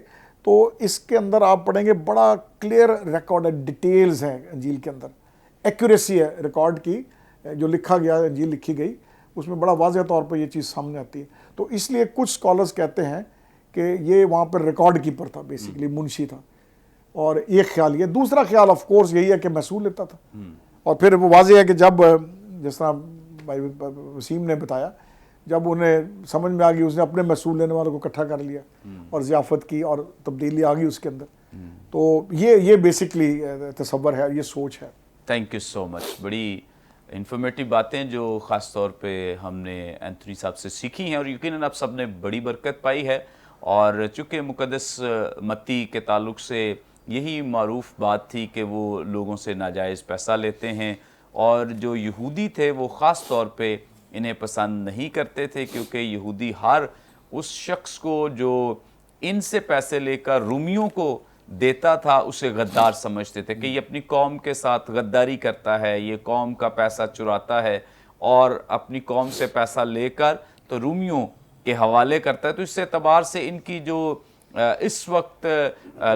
तो इसके अंदर आप पढ़ेंगे बड़ा क्लियर रिकॉर्ड है, डिटेल्स हैं इंजील के अंदर, एक्यूरेसी है रिकॉर्ड की, जो लिखा गया इंजील लिखी गई उसमें बड़ा वाज़ेह तौर पर ये चीज़ सामने आती है। तो इसलिए कुछ स्कॉलर्स कहते हैं कि ये वहाँ पर रिकॉर्ड कीपर था, बेसिकली मुंशी था। और एक ख्याल ये, दूसरा ख्याल ऑफ कोर्स यही है कि महसूल लेता था। और फिर वो वाज़ेह है कि जब जिस तरह भाई वसीम ने बताया, जब उन्हें समझ में आ गई उसने अपने महसूल लेने वालों को इकट्ठा कर लिया और ज़ियाफ़त की और तब्दीली आ गई उसके अंदर। तो ये बेसिकली तसव्वुर है, ये सोच है। Thank you so much. बड़ी इन्फॉर्मेटिव बातें जो ख़ास तौर पे हमने एंथनी साहब से सीखी हैं और यकीनन आप सब ने बड़ी बरकत पाई है। और चूँकि मुक़द्दस मत्ती के ताल्लुक़ से यही मारूफ बात थी कि वो लोगों से नाजायज़ पैसा लेते हैं, और जो यहूदी थे वो ख़ास तौर पे इन्हें पसंद नहीं करते थे क्योंकि यहूदी हर उस शख्स को जो इनसे पैसे लेकर रूमियों को देता था उसे गद्दार समझते थे कि ये अपनी कौम के साथ गद्दारी करता है, ये कौम का पैसा चुराता है और अपनी कौम से पैसा लेकर तो रूमियों के हवाले करता है। तो इस एतबार से इनकी जो इस वक्त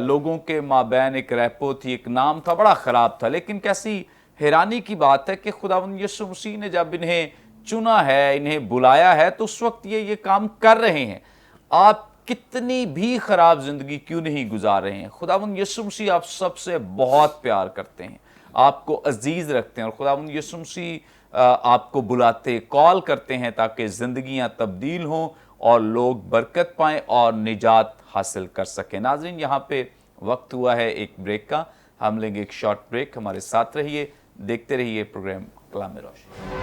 लोगों के माबैन एक रैपो थी, एक नाम था, बड़ा ख़राब था। लेकिन कैसी हैरानी की बात है कि खुदावंद यीशु मसीह ने जब इन्हें चुना है, इन्हें बुलाया है, तो उस वक्त ये काम कर रहे हैं। आप कितनी भी ख़राब ज़िंदगी क्यों नहीं गुजार रहे हैं, खुदावंद यीशु मसीह आप सबसे बहुत प्यार करते हैं, आपको अजीज़ रखते हैं। और खुदावंद यीशु मसीह आपको बुलाते, कॉल करते हैं ताकि ज़िंदगियाँ तब्दील हों और लोग बरकत पाएँ और निजात हासिल कर सकें। नाज़रीन, यहाँ पे वक्त हुआ है एक ब्रेक का, हम लेंगे एक शॉर्ट ब्रेक। हमारे साथ रहिए, देखते रहिए प्रोग्राम कलाम रोशनी।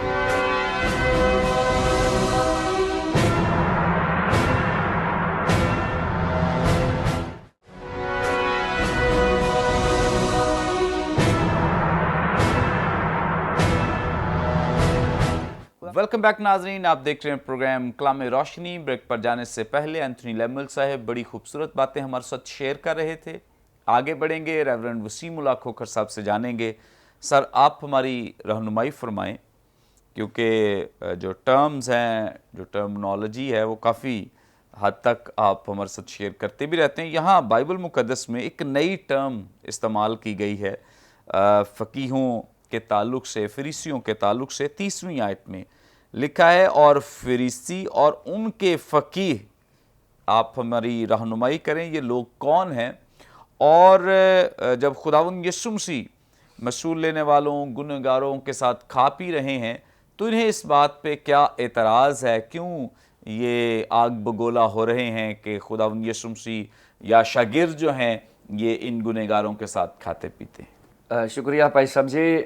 वेलकम बैक नाजरीन, आप देख रहे हैं प्रोग्राम कलाम रोशनी। ब्रेक पर जाने से पहले एंथनी लेमल साहब बड़ी खूबसूरत बातें हमारे साथ शेयर कर रहे थे। आगे बढ़ेंगे, रेवरेंड वसीम उल्लाह खोखर साहब से जानेंगे। सर, आप हमारी रहनुमाई फरमाएं क्योंकि जो टर्म्स हैं, जो टर्मिनोलॉजी है, वो काफ़ी हद तक आप हमारे साथ शेयर करते भी रहते हैं। यहाँ बाइबल मुक़द्दस में एक नई टर्म इस्तेमाल की गई है फ़कीहों के ताल्लुक़ से, फरीसियों के ताल्लुक़ से। 30वीं आयत में लिखा है, और फरीसी और उनके फ़कीह, आप हमारी रहनुमाई करें ये लोग कौन हैं। और जब खुदावंद यीशु मसीह मसूल लेने वालों, गुनहगारों के साथ खा पी रहे हैं, तो इन्हें इस बात पे क्या एतराज़ है, क्यों ये आग बगोला हो रहे हैं कि खुदावंद यीशु मसीह या शागिर्द जो हैं ये इन गुनहगारों के साथ खाते पीते हैं। शुक्रिया भाई साहब जी,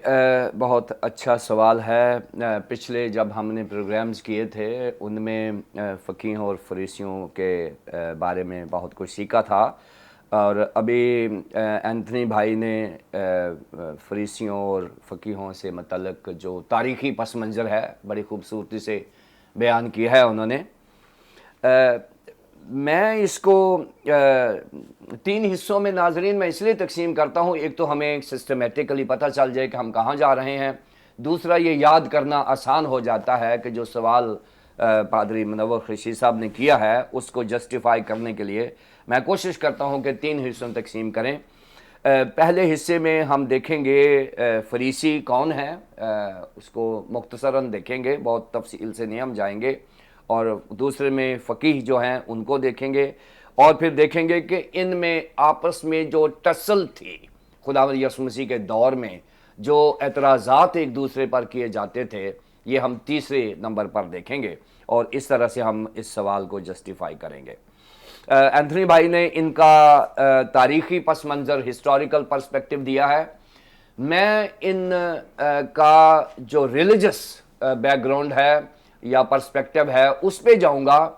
बहुत अच्छा सवाल है। पिछले जब हमने प्रोग्राम्स किए थे उनमें फ़कीहों और फरीसियों के बारे में बहुत कुछ सीखा था, और अभी एंथनी भाई ने फरीसियों और फ़कीहों से मतलब जो तारीख़ी पस मंज़र है बड़ी खूबसूरती से बयान किया है उन्होंने। मैं इसको 3 हिस्सों में नाजरीन मैं इसलिए तकसीम करता हूँ। एक तो हमें सिस्टमेटिकली पता चल जाए कि हम कहाँ जा रहे हैं, दूसरा ये याद करना आसान हो जाता है कि जो सवाल पादरी मुनव्वर ख़ुरशीद साहब ने किया है उसको जस्टिफाई करने के लिए मैं कोशिश करता हूँ कि 3 हिस्सों में तकसीम करें। पहले हिस्से में हम देखेंगे फरीसी कौन है, उसको मुख्तसरन देखेंगे, बहुत तफसील से नहीं हम जाएंगे। और दूसरे में फ़कीह जो हैं उनको देखेंगे, और फिर देखेंगे कि इनमें आपस में जो टसल थी खुदावंद यीशु मसीह के दौर में, जो एतराज़ात एक दूसरे पर किए जाते थे, ये हम तीसरे नंबर पर देखेंगे। اور اس طرح سے ہم اس سوال کو جسٹیفائی کریں گے۔ اینتھنی بھائی نے ان کا تاریخی پس منظر ہسٹوریکل پرسپیکٹو دیا ہے۔ میں ان کا جو ریلیجس بیک گراؤنڈ ہے یا پرسپیکٹو ہے اس پہ جاؤں گا،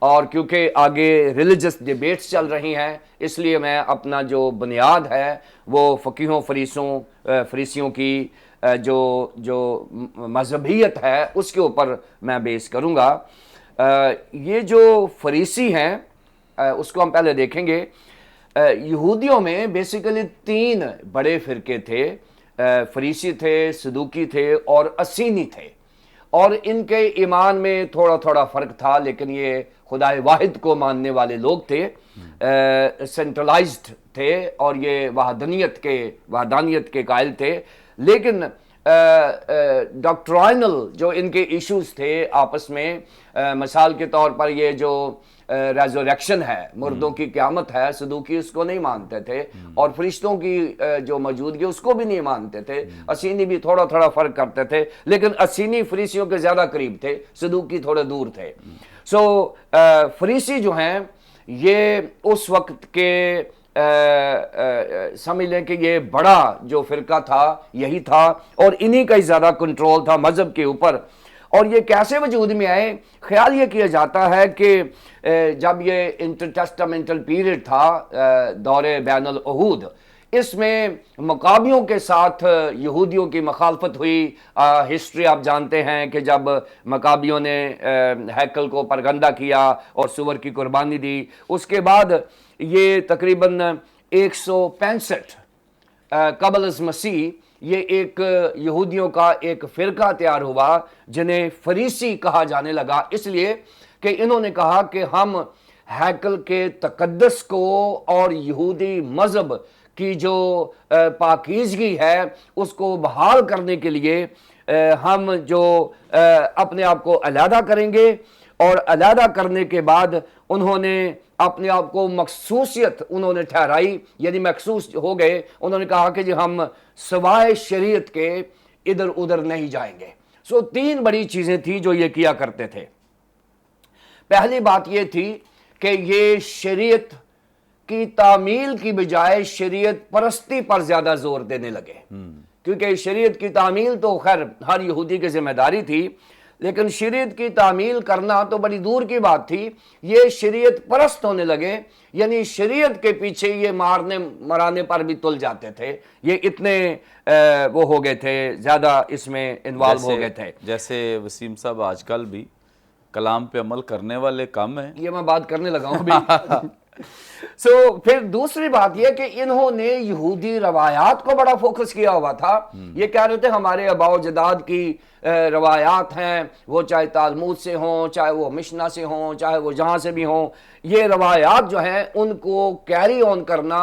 اور کیونکہ آگے ریلیجس ڈیبیٹس چل رہی ہیں اس لیے میں اپنا جو بنیاد ہے وہ فقیہوں فریسیوں کی جو مذہبیت ہے اس کے اوپر میں بیس کروں گا۔ یہ جو فریسی ہیں اس کو ہم پہلے دیکھیں گے۔ یہودیوں میں بیسیکلی 3 بڑے فرقے تھے، فریسی تھے، صدوقی تھے اور اسینی تھے، اور ان کے ایمان میں تھوڑا تھوڑا فرق تھا، لیکن یہ خدائے واحد کو ماننے والے لوگ تھے، سینٹرلائزڈ تھے اور یہ وحدانیت کے قائل تھے۔ لیکن ڈاکٹرائنل جو ان کے ایشوز تھے آپس میں، مثال کے طور پر یہ جو ریزوریکشن ہے، مردوں کی قیامت ہے، صدوقی اس کو نہیں مانتے تھے، اور فرشتوں کی جو موجودگی اس کو بھی نہیں مانتے تھے۔ اسینی بھی تھوڑا تھوڑا فرق کرتے تھے، لیکن اسینی فریسیوں کے زیادہ قریب تھے، صدوقی تھوڑے دور تھے۔ فریسی جو ہیں یہ اس وقت کے سمجھ لیں کہ یہ بڑا جو فرقہ تھا یہی تھا، اور انہی کا ہی زیادہ کنٹرول تھا مذہب کے اوپر۔ اور یہ کیسے وجود میں آئے؟ خیال یہ کیا جاتا ہے کہ جب یہ انٹرٹیسٹامنٹل پیریڈ تھا، دور بین العہود، اس میں مقابیوں کے ساتھ یہودیوں کی مخالفت ہوئی۔ ہسٹری آپ جانتے ہیں کہ جب مقابیوں نے ہیکل کو پرگندہ کیا اور سور کی قربانی دی، اس کے بعد یہ تقریباً 165 قبل از مسیح یہ ایک یہودیوں کا ایک فرقہ تیار ہوا جنہیں فریسی کہا جانے لگا، اس لیے کہ انہوں نے کہا کہ ہم ہیکل کے تقدس کو اور یہودی مذہب کی جو پاکیزگی ہے اس کو بحال کرنے کے لیے ہم جو اپنے آپ کو علیحدہ کریں گے، اور علیحدہ کرنے کے بعد انہوں نے اپنے آپ کو مخصوصیت انہوں نے ٹھہرائی، یعنی مخصوص ہو گئے۔ انہوں نے کہا کہ جی ہم سوائے شریعت کے ادھر ادھر نہیں جائیں گے۔ 3 بڑی چیزیں تھیں جو یہ کیا کرتے تھے۔ پہلی بات یہ تھی کہ یہ شریعت کی تعمیل کی بجائے شریعت پرستی پر زیادہ زور دینے لگے، کیونکہ شریعت کی تعمیل تو خیر ہر یہودی کی ذمہ داری تھی، لیکن شریعت کی تعمیل کرنا تو بڑی دور کی بات تھی۔ یہ شریعت پرست ہونے لگے، یعنی شریعت کے پیچھے یہ مرانے پر بھی تل جاتے تھے، یہ اتنے وہ ہو گئے تھے، زیادہ اس میں انوالو ہو گئے تھے۔ جیسے وسیم صاحب آج کل بھی کلام پہ عمل کرنے والے کم ہیں، یہ میں بات کرنے لگا ہوں ابھی۔ پھر دوسری بات یہ کہ انہوں نے یہودی روایات کو بڑا فوکس کیا ہوا تھا۔ یہ کہہ رہے تھے ہمارے آباء و اجداد کی روایات ہیں، وہ چاہے تالمود سے ہوں، چاہے وہ مشنا سے ہوں، چاہے وہ جہاں سے بھی ہوں، یہ روایات جو ہیں ان کو کیری آن کرنا،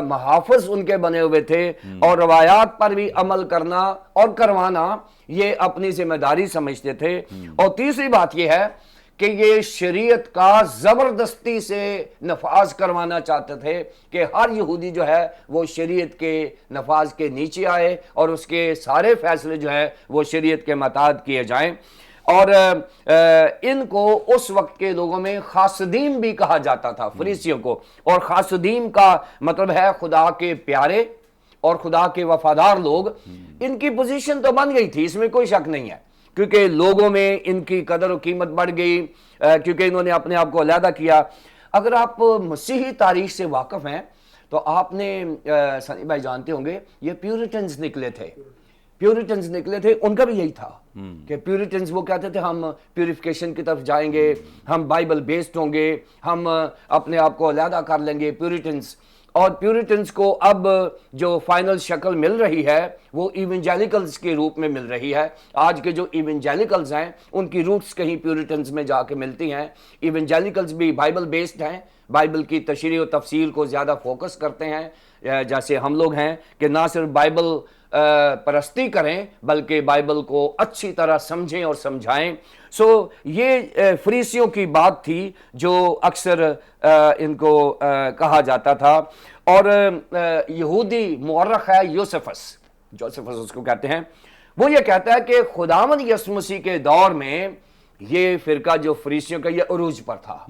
محافظ ان کے بنے ہوئے تھے، اور روایات پر بھی عمل کرنا اور کروانا یہ اپنی ذمہ داری سمجھتے تھے۔ اور تیسری بات یہ ہے کہ یہ شریعت کا زبردستی سے نفاذ کروانا چاہتے تھے کہ ہر یہودی جو ہے وہ شریعت کے نفاذ کے نیچے آئے اور اس کے سارے فیصلے جو ہے وہ شریعت کے مطابق کیے جائیں۔ اور ان کو اس وقت کے لوگوں میں خاصدین بھی کہا جاتا تھا، فریسیوں کو، اور خاصدین کا مطلب ہے خدا کے پیارے اور خدا کے وفادار لوگ۔ ان کی پوزیشن تو بن گئی تھی، اس میں کوئی شک نہیں ہے، کیونکہ لوگوں میں ان کی قدر و قیمت بڑھ گئی، کیونکہ انہوں نے اپنے آپ کو علیحدہ کیا۔ اگر آپ مسیحی تاریخ سے واقف ہیں تو آپ نے سنی بھائی جانتے ہوں گے یہ پیورٹنز نکلے تھے، ان کا بھی یہی تھا کہ پیورٹنز وہ کہتے تھے ہم پیوریفیکیشن کی طرف جائیں گے، ہم بائبل بیسڈ ہوں گے، ہم اپنے آپ کو علیحدہ کر لیں گے، پیورٹنز۔ اور پیورٹنز کو اب جو فائنل شکل مل رہی ہے وہ ایونجیلیکلز کے روپ میں مل رہی ہے۔ آج کے جو ایونجیلیکلز ہیں ان کی روٹس کہیں پیورٹنز میں جا کے ملتی ہیں۔ ایونجیلیکلز بھی بائبل بیسڈ ہیں، بائبل کی تشریح و تفسیر کو زیادہ فوکس کرتے ہیں، جیسے ہم لوگ ہیں کہ نہ صرف بائبل پرستی کریں بلکہ بائبل کو اچھی طرح سمجھیں اور سمجھائیں۔ یہ فریسیوں کی بات تھی جو اکثر ان کو کہا جاتا تھا۔ اور یہودی مورخ ہے جوسفس اس کو کہتے ہیں، وہ یہ کہتا ہے کہ خداوند یسوع مسیح کے دور میں ये फिरका जो फरीसियों का ये अरूज पर था,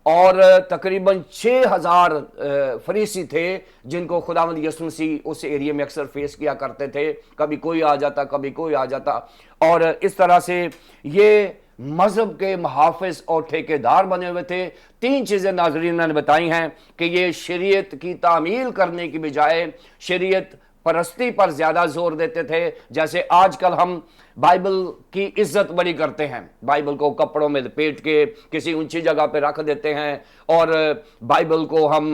और तकरीबन 6000 फरीसी थे जिनको खुदावंद यीशु मसीह उस एरिया में अक्सर फेस किया करते थे। कभी कोई आ जाता, कभी कोई आ जाता, और इस तरह से ये मजहब के मुहाफिज और ठेकेदार बने हुए थे। 3 चीजें नाज़रीन ने बताई हैं कि ये शरीयत की तामील करने की बजाय शरीयत परस्ती पर ज्यादा जोर देते थे। जैसे आजकल हम बाइबल की इज्जत बड़ी करते हैं, बाइबल को कपड़ों में लपेट के किसी ऊंची जगह पे रख देते हैं, और बाइबल को हम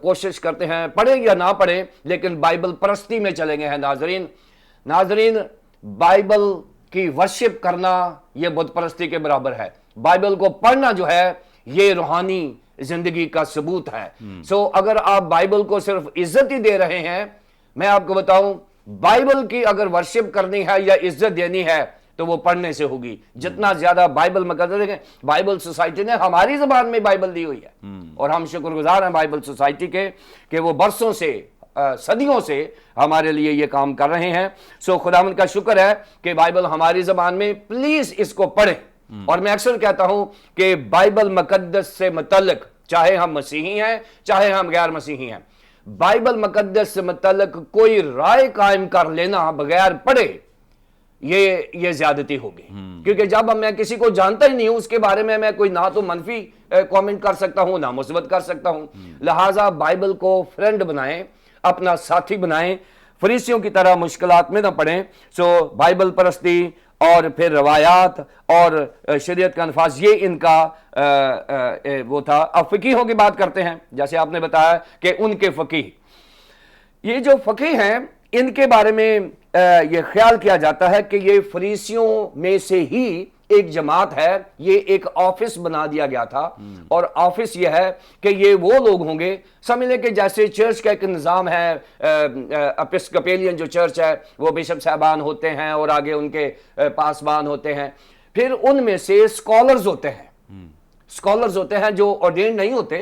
कोशिश करते हैं पढ़े या ना पढ़े, लेकिन बाइबल परस्ती में चले गए हैं। नाजरीन, बाइबल की वर्शिप करना यह बुत परस्ती के बराबर है। बाइबल को पढ़ना जो है ये रूहानी जिंदगी का सबूत है। सो अगर आप बाइबल को सिर्फ इज्जत ही दे रहे हैं, मैं आपको बताऊं, बाइबल की अगर वर्शिप करनी है या इज्जत देनी है तो वो पढ़ने से होगी। जितना ज्यादा बाइबल में करते देखें, बाइबल सोसाइटी ने हमारी जबान में बाइबल दी हुई है, और हम शुक्रगुजार हैं बाइबल सोसाइटी के कि वो बरसों से सदियों से हमारे लिए ये काम कर रहे हैं। सो खुदावंद का शुक्र है कि बाइबल हमारी जबान में, प्लीज इसको पढ़ें। और मैं अक्सर कहता हूं कि बाइबल मुकद्दस से मुतल्लिक, चाहे हम मसीही हैं चाहे हम गैर मसीही हैं, बाइबल मुकद्दस से मुतल्लिक कोई राय कायम कर लेना बगैर पढ़े ये ज्यादती होगी। क्योंकि जब मैं किसी को जानता ही नहीं हूं उसके बारे में मैं कोई ना तो मनफी कमेंट कर सकता हूं ना मुस्बत कर सकता हूं। लिहाजा बाइबल को फ्रेंड बनाएं, अपना साथी बनाएं, फरीसियों की तरह मुश्किलात में ना पड़ें। सो बाइबल परस्ती और फिर रवायात और शरीयत का अनफाज, ये इनका वो था। अब फकीहों की बात करते हैं। जैसे आपने बताया कि उनके फकीह, ये जो फकीह हैं इनके बारे में ये ख्याल किया जाता है कि ये फरीसियों में से ही एक जमात है, ये एक ऑफिस बना दिया गया था। और ऑफिस ये है कि ये वो लोग होंगे, समझ लें कि जैसे चर्च का एक निज़ाम है, एपिस्कोपेलियन जो चर्च है वो बिशप साहबान होते हैं और आगे उनके पासबान होते हैं, फिर उनमें से स्कॉलर्स होते हैं जो ऑर्डेन्ड नहीं होते,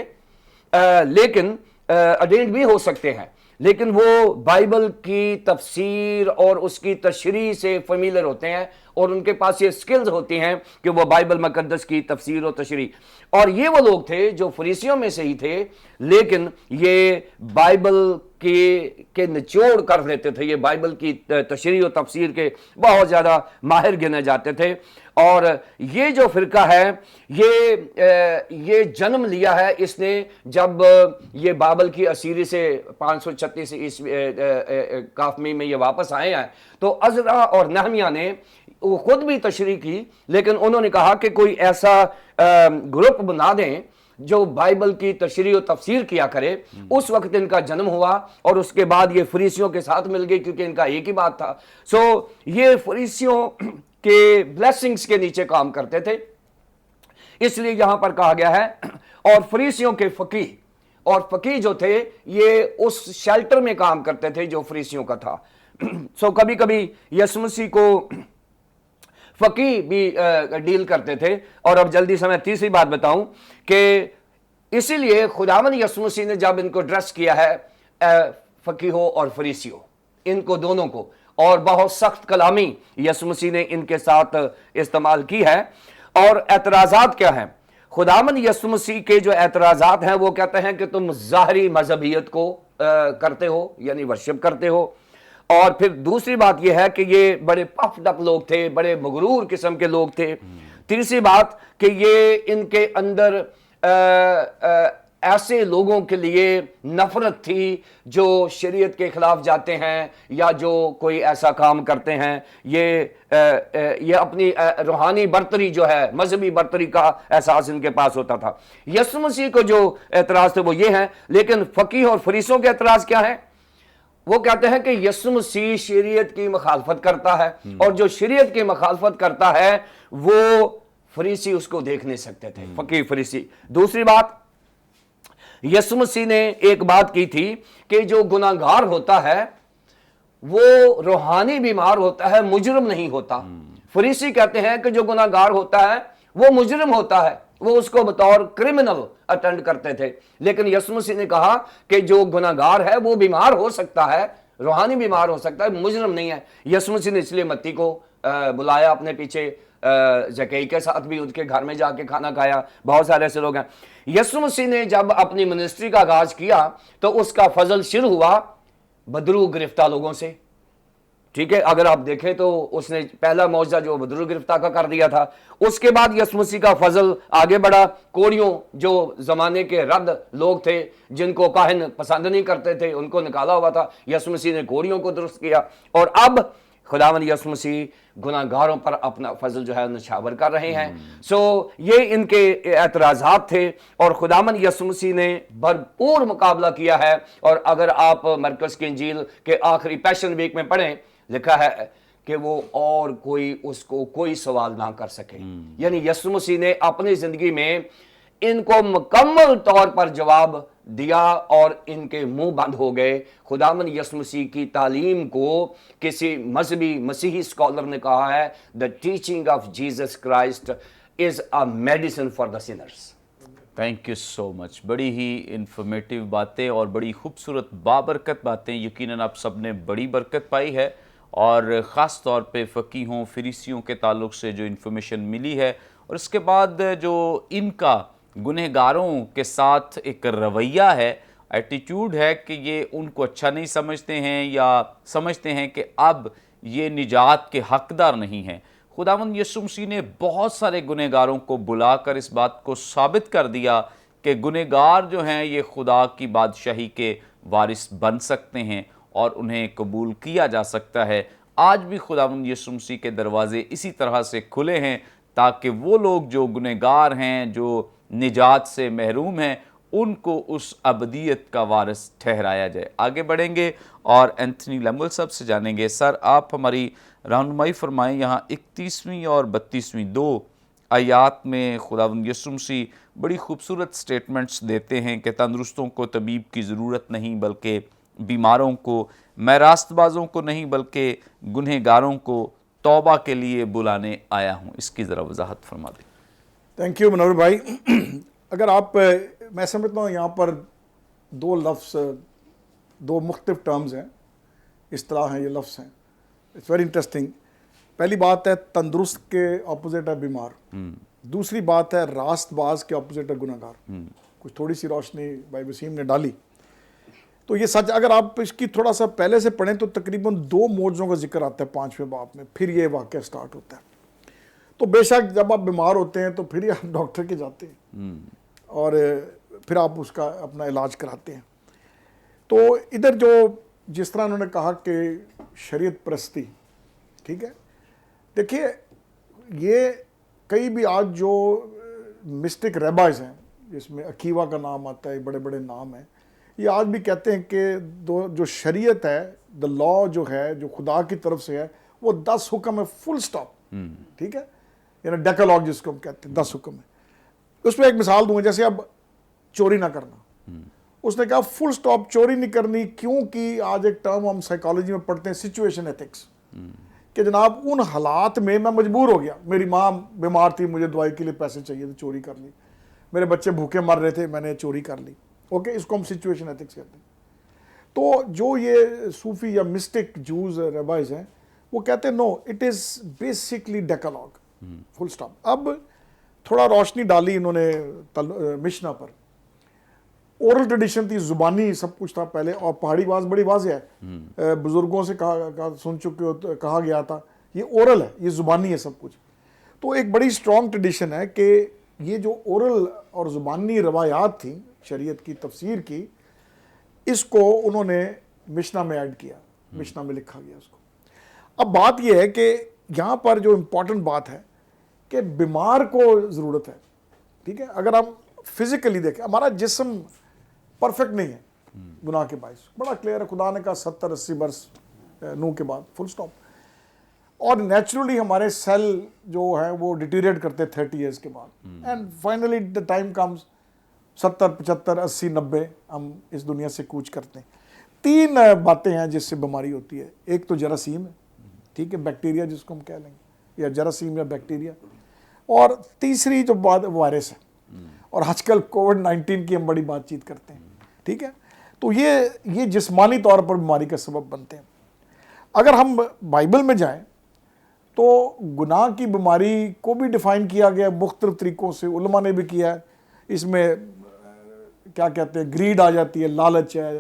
लेकिन ऑर्डेन्ड भी हो सकते हैं, लेकिन वो बाइबल की तफसीर और उसकी तशरीह से फेमिलियर होते हैं, और उनके पास ये स्किल्स होती हैं कि वो बाइबल मुकद्दस की तफसीर और तशरीह। और ये वो लोग थे जो फरीसियों में से ही थे, लेकिन ये बाइबल के निचोड़ कर लेते थे, ये बाइबल की तशरीह और तफसीर के बहुत ज़्यादा माहिर गिने जाते थे। और ये जो फिरका है ये जन्म लिया है इसने जब ये बाबल की असीरी से 536 ईस्वी काफमी में ये वापस आए हैं, तो अज़रा और नहमिया ने वो खुद भी तशरीह की, लेकिन उन्होंने कहा कि कोई ऐसा ग्रुप बना दें जो बाइबल की तशरीह और तफसीर किया करे। उस वक्त इनका जन्म हुआ और उसके बाद ये फरीसियों के साथ मिल गई, क्योंकि इनका एक ही बात था। सो ये फरीसियों के ब्लेसिंग्स के नीचे काम करते थे, इसलिए यहां पर कहा गया है। और फरीसियों के फकीह, और फकीह जो थे ये उस शेल्टर में काम करते थे जो फरीसियों का था। सो कभी कभी यीशु मसीह को फकीह भी डील करते थे। और अब जल्दी से मैं तीसरी बात बताऊं कि इसीलिए खुदावंद यीशु मसीह ने जब इनको एड्रेस किया है फकीहों और फरीसियों, इनको दोनों को, और बहुत सख्त कलामी यीशु मसीह ने इनके साथ इस्तेमाल की है। और एतराज़ात क्या हैं? खुदावंद यीशु मसीह के जो एतराज़ात हैं वो कहते हैं कि तुम ज़ाहरी मजहबियत को करते हो, यानी वर्शिप करते हो। और फिर दूसरी बात यह है कि ये बड़े पफ्ड अप लोग थे, बड़े मगरूर किस्म के लोग थे। तीसरी बात कि ये इनके अंदर ऐसे लोगों के लिए नफरत थी जो शरीयत के खिलाफ जाते हैं या जो कोई ऐसा काम करते हैं। ये अपनी रूहानी बरतरी जो है, मजहबी बरतरी का एहसास इनके पास होता था। यीशु मसीह को जो एतराज थे वो ये हैं। लेकिन फकीह और फरीसियों के एतराज क्या है? वो कहते हैं कि यीशु मसीह शरीयत की मुखालफत करता है, और जो शरीयत की मुखालफत करता है वो फरीसी उसको देख नहीं सकते थे, फकीह फरीसी। दूसरी बात, यीशु मसीह ने एक बात की थी कि जो गुनाहगार होता है वो रूहानी बीमार होता है, मुजरिम नहीं होता। फरीसी कहते हैं कि जो गुनाहगार होता है वो मुजरिम होता है, वो उसको बतौर क्रिमिनल अटेंड करते थे। लेकिन यीशु मसीह ने कहा कि जो गुनाहगार है वो बीमार हो सकता है, रूहानी बीमार हो सकता है, मुजरिम नहीं है। यीशु मसीह ने इसलिए मत्ती को बुलाया अपने पीछे, زکئی کے ساتھ بھی ان کے گھر میں جا کے کھانا کھایا، بہت سارے ایسے لوگ ہیں۔ یسوع مسیح نے جب اپنی منسٹری کا آغاز کیا تو اس کا فضل شروع ہوا بدرو گرفتہ لوگوں سے، ٹھیک ہے۔ اگر آپ دیکھیں تو اس نے پہلا معجزہ جو بدرو گرفتہ کا کر دیا تھا، اس کے بعد یسوع مسیح کا فضل آگے بڑھا، کوڑیوں جو زمانے کے رد لوگ تھے جن کو کاہن پسند نہیں کرتے تھے ان کو نکالا ہوا تھا، یسوع مسیح نے کوڑیوں کو درست کیا، اور اب خداوند یسوع مسیح گناہ گاروں پر اپنا فضل جو ہے نچھاور کر رہے ہیں۔ یہ ان کے اعتراضات تھے، اور خداوند یسوع مسیح نے بھرپور مقابلہ کیا ہے۔ اور اگر آپ مرکز کی انجیل کے آخری پیشن ویک میں پڑھیں، لکھا ہے کہ وہ اور کوئی اس کو کوئی سوال نہ کر سکے، یعنی یسوع مسیح نے اپنی زندگی میں ان کو مکمل طور پر جواب دیا اور ان کے منہ بند ہو گئے۔ خداوند یسوع مسیح کی تعلیم کو کسی مذہبی مسیحی اسکالر نے کہا ہے the teaching of Jesus Christ is a medicine for the sinners۔ Thank you so much, بڑی ہی انفارمیٹیو باتیں اور بڑی خوبصورت بابرکت باتیں، یقیناً آپ سب نے بڑی برکت پائی ہے، اور خاص طور پہ فقیہوں فریسیوں کے تعلق سے جو انفارمیشن ملی ہے، اور اس کے بعد جو ان کا گنہگاروں کے ساتھ ایک رویہ ہے، ایٹیٹیوڈ ہے کہ یہ ان کو اچھا نہیں سمجھتے ہیں یا سمجھتے ہیں کہ اب یہ نجات کے حقدار نہیں ہیں۔ خداوند یسوع مسیح نے بہت سارے گنہگاروں کو بلا کر اس بات کو ثابت کر دیا کہ گنہگار جو ہیں یہ خدا کی بادشاہی کے وارث بن سکتے ہیں اور انہیں قبول کیا جا سکتا ہے۔ آج بھی خداوند یسوع مسیح کے دروازے اسی طرح سے کھلے ہیں تاکہ وہ لوگ جو گنہگار ہیں، جو نجات سے محروم ہیں، ان کو اس ابدیت کا وارث ٹھہرایا جائے۔ آگے بڑھیں گے اور اینتھنی لیمول صاحب سے جانیں گے۔ سر، آپ ہماری رہنمائی فرمائیں، یہاں 31ویں اور 32ویں دو آیات میں خداوند یسوع مسیح بڑی خوبصورت سٹیٹمنٹس دیتے ہیں کہ تندرستوں کو طبیب کی ضرورت نہیں بلکہ بیماروں کو، میں راست بازوں کو نہیں بلکہ گنہگاروں کو توبہ کے لیے بلانے آیا ہوں۔ اس کی ذرا وضاحت فرما دیں۔ تھینک یو منور بھائی۔ اگر آپ، میں سمجھتا ہوں یہاں پر دو لفظ، دو مختلف ٹرمز ہیں، اس طرح ہیں یہ لفظ ہیں، اٹس ویری انٹرسٹنگ۔ پہلی بات ہے تندرست کے اپوزٹ ہے بیمار، دوسری بات ہے راست باز کے اپوزٹ ہے گناہگار۔ کچھ تھوڑی سی روشنی بھائی وسیم نے ڈالی تو یہ سچ، اگر آپ اس کی تھوڑا سا پہلے سے پڑھیں تو تقریباً 2 معجزوں کا ذکر آتا ہے 5ویں باب میں، پھر یہ واقعہ سٹارٹ ہوتا ہے۔ تو بے شک جب آپ بیمار ہوتے ہیں تو پھر ہی آپ ڈاکٹر کے جاتے ہیں اور پھر آپ اس کا اپنا علاج کراتے ہیں۔ تو ادھر جو جس طرح انہوں نے کہا کہ شریعت پرستی، ٹھیک ہے، دیکھیے یہ کئی بھی آج جو مسٹک ریبائز ہیں، جس میں اکیوا کا نام آتا ہے، بڑے بڑے نام ہیں، یہ آج بھی کہتے ہیں کہ جو شریعت ہے، دا لا جو ہے، جو خدا کی طرف سے ہے، وہ 10 حکم ہے، فل سٹاپ، ٹھیک ہے، یعنی ڈیکالوگ جس کو ہم کہتے ہیں، 10 حکم ہے۔ اس میں ایک مثال دوں، جیسے اب چوری نہ کرنا، اس نے کہا فل سٹاپ چوری نہیں کرنی، کیونکہ آج ایک ٹرم ہم سائیکالوجی میں پڑھتے ہیں سچویشن ایتھکس، کہ جناب ان حالات میں میں مجبور ہو گیا، میری ماں بیمار تھی، مجھے دوائی کے لیے پیسے چاہیے تھے، چوری کر لی، میرے بچے بھوکے مر رہے تھے، میں نے چوری کر لی، اوکے، اس کو ہم سچویشن ایتھکس کہتے ہیں۔ تو جو یہ صوفی یا مسٹک جوز ریبائز ہیں، وہ کہتے ہیں no, it is basically decalogue, full stop. اب تھوڑا روشنی ڈالی انہوں نے مشنا پر، اورل ٹریڈیشن تھی، زبانی سب کچھ تھا پہلے، اور پہاڑی باز بڑی واضح ہے، بزرگوں سے سن چکے ہو، کہا گیا تھا یہ اورل ہے، یہ زبانی ہے سب کچھ۔ تو ایک بڑی اسٹرانگ ٹریڈیشن ہے کہ یہ جو اورل اور زبانی روایات تھیں شریعت کی تفسیر کی، اس کو انہوں نے مشنا میں ایڈ کیا، مشنا میں لکھا گیا اس کو۔ اب بات یہ ہے کہ یہاں پر جو امپورٹنٹ بات ہے کہ بیمار کو ضرورت ہے، ٹھیک ہے، اگر ہم فزیکلی دیکھیں، ہمارا جسم پرفیکٹ نہیں ہے گناہ کے باعث، بڑا کلیئر ہے، خدا نے کہا 70-80 برس نوح کے بعد، فل سٹاپ، اور نیچرلی ہمارے سیل جو ہیں وہ ڈیٹیریٹ کرتے 30 ایئرس کے بعد، and finally the time comes 70, 75, 80, 90 ہم اس دنیا سے کوچ کرتے ہیں۔ 3 باتیں ہیں جس سے بیماری ہوتی ہے، ایک تو جراثیم ہے، ٹھیک ہے، بیکٹیریا جس کو ہم کہہ لیں گے، یا جراثیم یا بیکٹیریا، اور تیسری جو بات وائرس ہے، اور آج کل کووڈ-19 کی ہم بڑی بات چیت کرتے ہیں، ٹھیک ہے۔ تو یہ جسمانی طور پر بیماری کا سبب بنتے ہیں۔ اگر ہم بائبل میں جائیں تو گناہ کی بیماری کو بھی ڈیفائن کیا گیا مختلف طریقوں سے، علماء نے بھی کیا ہے. اس میں کیا کہتے ہیں، گریڈ آ جاتی ہے، لالچ ہے،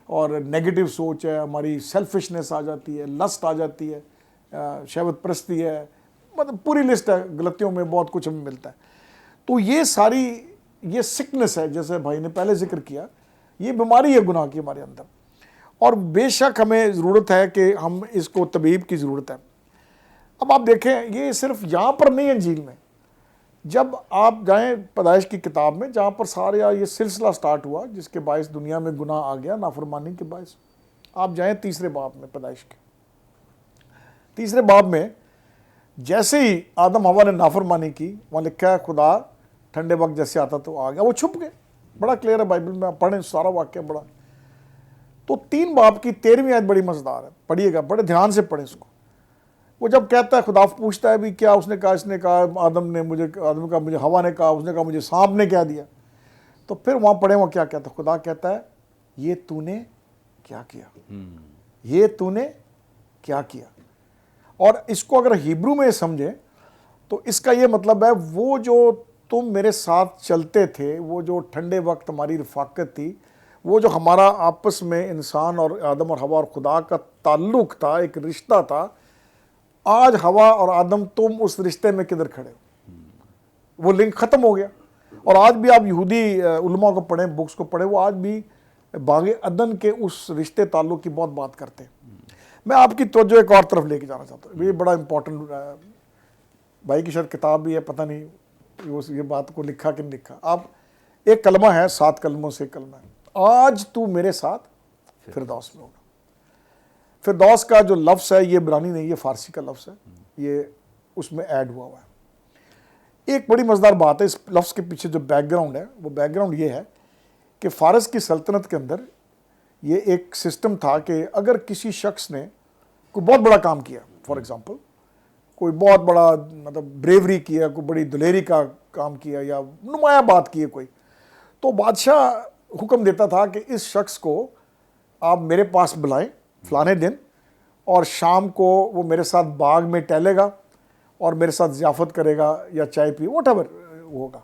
اور نیگیٹو سوچ ہے، ہماری سیلفشنس آ جاتی ہے، لسٹ آ جاتی ہے، شہوت پرستی ہے، مطلب پوری لسٹ ہے، غلطیوں میں بہت کچھ ہمیں ملتا ہے. تو یہ ساری یہ سکنس ہے، جیسے بھائی نے پہلے ذکر کیا، یہ بیماری ہے گناہ کی ہمارے اندر، اور بے شک ہمیں ضرورت ہے کہ ہم اس کو طبیب کی ضرورت ہے. اب آپ دیکھیں یہ صرف یہاں پر نہیں ہے انجیل میں، جب آپ جائیں پیدائش کی کتاب میں جہاں پر سارا یہ سلسلہ سٹارٹ ہوا جس کے باعث دنیا میں گناہ آ گیا نافرمانی کے باعث، آپ جائیں تیسرے باب میں، پیدائش کے تیسرے باب میں جیسے ہی آدم حوا نے نافرمانی کی، وہاں لکھا ہے خدا ٹھنڈے وقت جیسے آتا تو آ گیا، وہ چھپ گئے. بڑا کلیئر ہے بائبل میں، آپ پڑھیں سارا واقعہ بڑا. تو 3 باب کی 13ویں آیت بڑی مزیدار ہے، پڑھیے گا، بڑے دھیان سے پڑھیں اس کو. وہ جب کہتا ہے، خدا پوچھتا ہے بھی کیا، اس نے کہا آدم کا مجھے ہوا نے کہا، اس نے کہا مجھے سانپ نے کیا دیا. تو پھر وہاں پڑھیں وہ کیا کہتا ہے، خدا کہتا ہے یہ تو نے کیا کیا، یہ تو نے کیا کیا. اور اس کو اگر ہیبرو میں سمجھیں تو اس کا یہ مطلب ہے وہ جو تم میرے ساتھ چلتے تھے، وہ جو ٹھنڈے وقت ہماری رفاقت تھی، وہ جو ہمارا آپس میں انسان اور آدم اور ہوا اور خدا کا تعلق تھا، ایک رشتہ تھا، آج ہوا اور آدم تم اس رشتے میں کدھر کھڑے ہو، وہ لنک ختم ہو گیا. اور آج بھی آپ یہودی علماء کو پڑھیں، بکس کو پڑھیں، وہ آج بھی باغ عدن کے اس رشتے تعلق کی بہت بات کرتے ہیں. میں آپ کی توجہ ایک اور طرف لے کے جانا چاہتا ہوں، یہ بڑا امپورٹنٹ، بھائی کی شاید کتاب بھی ہے، پتہ نہیں یہ بات کو لکھا کہ نہیں لکھا. آپ ایک کلمہ ہے، 7 کلموں سے کلمہ ہے، آج تو میرے ساتھ فردوس میں ہوگا. فردوس کا جو لفظ ہے یہ عبرانی نہیں، یہ فارسی کا لفظ ہے، یہ اس میں ایڈ ہوا ہے. ایک بڑی مزیدار بات ہے اس لفظ کے پیچھے جو بیک گراؤنڈ ہے، وہ بیک گراؤنڈ یہ ہے کہ فارس کی سلطنت کے اندر یہ ایک سسٹم تھا کہ اگر کسی شخص نے کوئی بہت بڑا کام کیا، فار ایگزامپل کوئی بہت بڑا مطلب بریوری کیا، کوئی بڑی دلیری کا کام کیا یا نمایاں بات کی ہے کوئی، تو بادشاہ حکم دیتا تھا کہ اس شخص کو آپ میرے پاس بلائیں فلانے دن، اور شام کو وہ میرے ساتھ باغ میں ٹہلے گا اور میرے ساتھ ضیافت کرے گا یا چائے پی واٹ ایور ہوگا.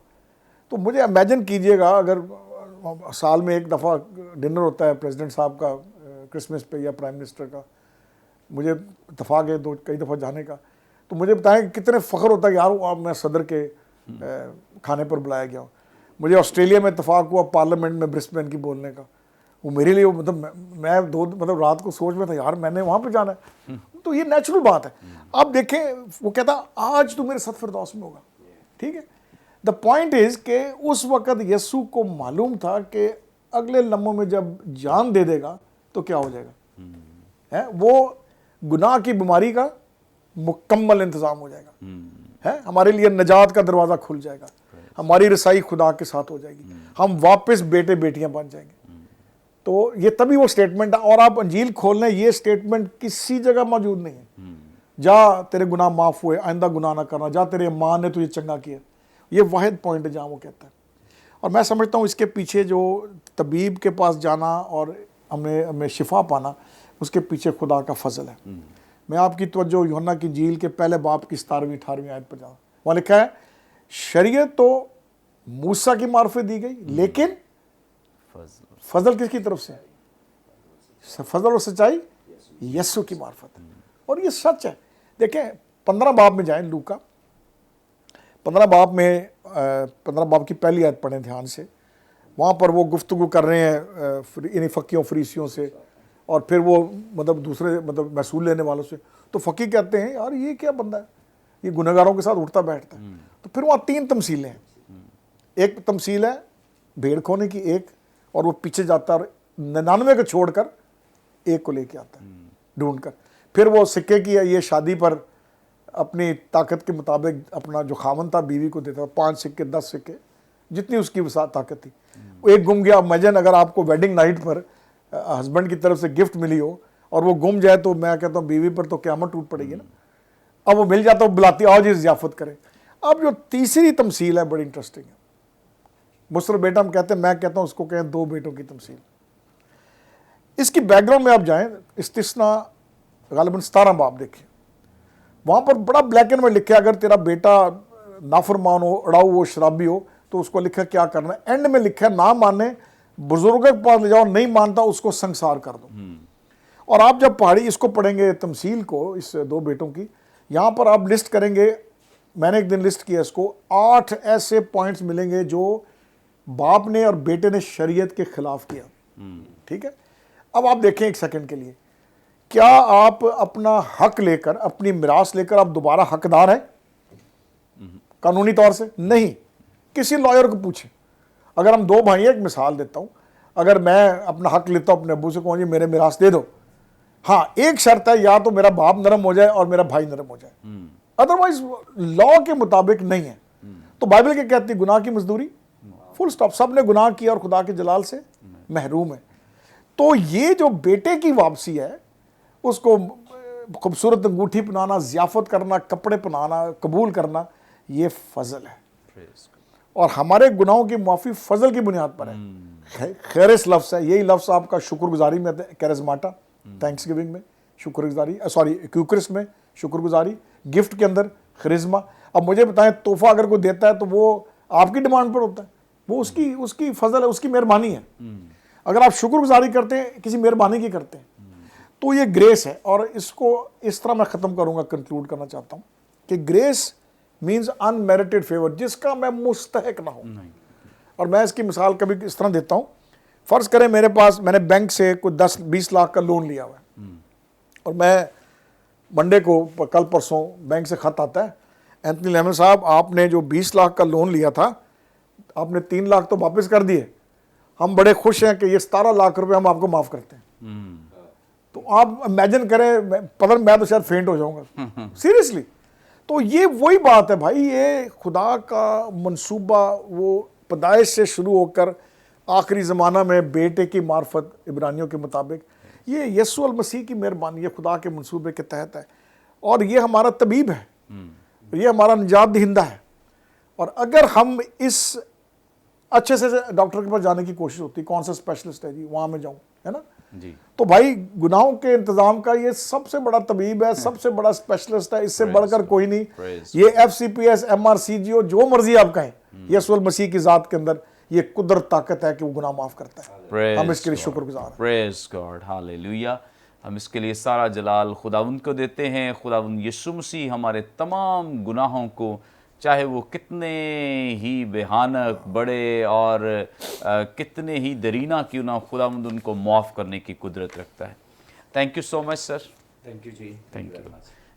تو مجھے امیجن کیجئے گا اگر سال میں ایک دفعہ ڈنر ہوتا ہے پریزیڈنٹ صاحب کا کرسمس پہ یا پرائم منسٹر کا، مجھے اتفاق ہے کئی دفعہ جانے کا، تو مجھے بتائیں کہ کتنے فخر ہوتا ہے کہ یار میں صدر کے کھانے پر بلایا گیا ہوں. مجھے آسٹریلیا میں اتفاق ہوا پارلیمنٹ میں برسبین کی بولنے کا، وہ میرے لیے مطلب میں مطلب رات کو سوچ میں تھا یار میں نے وہاں پہ جانا ہے. تو یہ نیچرل بات ہے. آپ دیکھیں وہ کہتا آج تو میرے ساتھ فردوس میں ہوگا، ٹھیک ہے. دا پوائنٹ از کہ اس وقت یسوع کو معلوم تھا کہ اگلے لمحوں میں جب جان دے دے گا تو کیا ہو جائے گا، وہ گناہ کی بیماری کا مکمل انتظام ہو جائے گا، ہمارے لیے نجات کا دروازہ کھل جائے گا، ہماری رسائی خدا کے ساتھ ہو جائے گی، ہم واپس بیٹے بیٹیاں بن جائیں گے. تو یہ تبھی وہ سٹیٹمنٹ ہے. اور آپ انجیل کھول لیں یہ سٹیٹمنٹ کسی جگہ موجود نہیں ہے، جا تیرے گناہ معاف ہوئے، آئندہ گناہ نہ کرنا، جا تیرے ماں نے تجھے چنگا کیا. یہ واحد پوائنٹ ہے جہاں وہ کہتا ہے. اور میں سمجھتا ہوں اس کے پیچھے جو طبیب کے پاس جانا اور ہمیں شفا پانا، اس کے پیچھے خدا کا فضل ہے. میں آپ کی توجہ یوحنا کی انجیل کے پہلے باب کی 17ویں 18ویں آیت پر جاؤں. وہاں لکھا ہے شریعت تو موسیٰ کی معرفت دی گئی، لیکن فضل کس کی طرف سے؟ فضل اور سچائی یسوع کی معرفت ہے. اور یہ سچ ہے. دیکھیں 15 باب میں جائیں، لوکا 15 باب میں 15 باب کی پہلی آیت پڑھیں دھیان سے. وہاں پر وہ گفتگو کر رہے ہیں انہیں فقیوں فریسیوں سے، اور پھر وہ مطلب دوسرے مطلب محصول لینے والوں سے. تو فقی کہتے ہیں یار یہ کیا بندہ ہے، یہ گنہگاروں کے ساتھ اٹھتا بیٹھتا ہے. تو پھر وہاں 3 تمثیلیں ہیں. ایک تمثیل ہے بھیڑ کھونے کی، ایک اور وہ پیچھے جاتا ہے اور 99 کو چھوڑ کر ایک کو لے کے آتا ہے ڈھونڈ کر. پھر وہ سکے کی ہے، یہ شادی پر اپنی طاقت کے مطابق اپنا جو خاوند تھا بیوی کو دیتا تھا، 5 سکے 10 سکے جتنی اس کی وسعت طاقت تھی. ایک گم گیا. امیجن اگر آپ کو ویڈنگ نائٹ پر ہسبینڈ کی طرف سے گفٹ ملی ہو اور وہ گم جائے تو میں کہتا ہوں بیوی پر تو قیامت ٹوٹ پڑے گی نا. اب وہ مل جاتا، وہ بلاتی آؤ جی ضیافت کریں. اب جو تیسری تمثیل ہے بڑی انٹرسٹنگ ہے. مصر بیٹا ہم کہتے ہیں، میں کہتا ہوں اس کو کہیں 2 بیٹوں کی تمثیل. اس کی بیک گراؤنڈ میں آپ جائیں، استثنا غالباً 17 باب دیکھیں वहाँ पर बड़ा ब्लैक एंड वाइट लिखा है, अगर तेरा बेटा नाफरमान हो, अड़ाऊ हो, शराबी हो, तो उसको लिखा क्या करना है। एंड में लिखा है ना माने बुजुर्गों के पास ले जाओ, नहीं मानता उसको संसार कर दो। और आप जब पहाड़ी इसको पढ़ेंगे तमसील को, इस दो बेटों की, यहाँ पर आप लिस्ट करेंगे, मैंने एक दिन लिस्ट किया इसको, 8 ऐसे पॉइंट्स मिलेंगे जो बाप ने और बेटे ने शरीयत के खिलाफ किया। ठीक है, अब आप देखें एक सेकंड के लिए, क्या आप अपना हक लेकर, अपनी मिरास लेकर आप दोबारा हकदार हैं कानूनी तौर से? नहीं। किसी लॉयर को पूछें। अगर हम दो भाई हैं, एक मिसाल देता हूं, अगर मैं अपना हक लेता हूं अपने अब्बू से, कहूँ जी मेरे मिरास दे दो, हाँ एक शर्त है, या तो मेरा बाप नरम हो जाए और मेरा भाई नरम हो जाए, अदरवाइज लॉ के मुताबिक नहीं है। तो बाइबल क्या कहती है? गुनाह की मजदूरी, फुल स्टॉप। सब ने गुनाह किया और खुदा के जलाल से महरूम है। तो ये जो बेटे की वापसी है, उसको खूबसूरत अंगूठी पहनाना, ज़ियाफत करना, कपड़े पहनाना, कबूल करना, ये फजल है। और हमारे गुनाहों की माफ़ी फजल की बुनियाद पर है। खैरिस लफ्स है, यही लफ्स आपका शुक्रगुजारी में, कैरिज्माटा, थैंक्स गिविंग में शुक्रगुजारी, सॉरी क्यूक्रिस्ट में शुक्रगुजारी, गिफ्ट के अंदर खरिज्मा। अब मुझे बताएं, तोहफा अगर कोई देता है तो वो आपकी डिमांड पर होता है, वो उसकी फजल है, उसकी मेहरबानी है। अगर आप शुक्रगुजारी करते हैं, किसी मेहरबानी की करते हैं, तो ये ग्रेस है। और इसको इस तरह मैं ख़त्म करूँगा, कंक्लूड करना चाहता हूँ कि ग्रेस मीन्स अनमेरिटेड फेवर, जिसका मैं मुस्तहिक ना हूँ। और मैं इसकी मिसाल कभी इस तरह देता हूँ, फ़र्ज़ करें मेरे पास, मैंने बैंक से कोई 10-20 लाख का लोन लिया हुआ है, और मैं मंडे को, कल परसों बैंक से ख़त आता है, एंथनी लेमन साहब आपने जो 20 लाख का लोन लिया था, आपने 3 लाख तो वापस कर दिए, हम बड़े खुश हैं कि ये 17 लाख रुपए हम आपको माफ़ करते हैं। तो आप इमेजिन करें, पता मैं तो शायद फेंट हो जाऊंगा सीरियसली। तो ये वही बात है भाई, ये खुदा का मंसूबा, वो पैदाइश से शुरू होकर आखिरी ज़माना में बेटे की मार्फत, इब्रानियों के मुताबिक, ये यीशु अल मसीह की मेहरबानी, ये खुदा के मंसूबे के तहत है। और ये हमारा तबीब है, ये हमारा निजात दहिंदा है। और अगर हम इस अच्छे से डॉक्टर के पास जाने की कोशिश होती, कौन सा स्पेशलिस्ट है जी, वहाँ मैं जाऊँ, है ना जी। तो भाई गुनाहों के इंतजाम का ये सबसे बड़ा तबीब है, सबसे बड़ा स्पेशलिस्ट है, इससे बढ़कर कोई नहीं। ये FCPS, MRCGO, जो मर्जी आप कहें, यीशु अल मसीह की ज़ात के अंदर ये कुदरत ताकत है कि वो गुनाह माफ़ करता है। हम इसके लिए शुक्रगुजार हैं। Praise God, hallelujah. हम इसके लिए सारा जलाल खुदावंद को देते हैं। खुदावंद यीशु मसीह हमारे तमाम गुनाहों को, चाहे वो कितने ही बेहानक, बड़े और कितने ही दरीना क्यों ना, खुदावंद उनको माफ़ करने की कुदरत रखता है। Thank you so much sir. Thank you ji, thank you.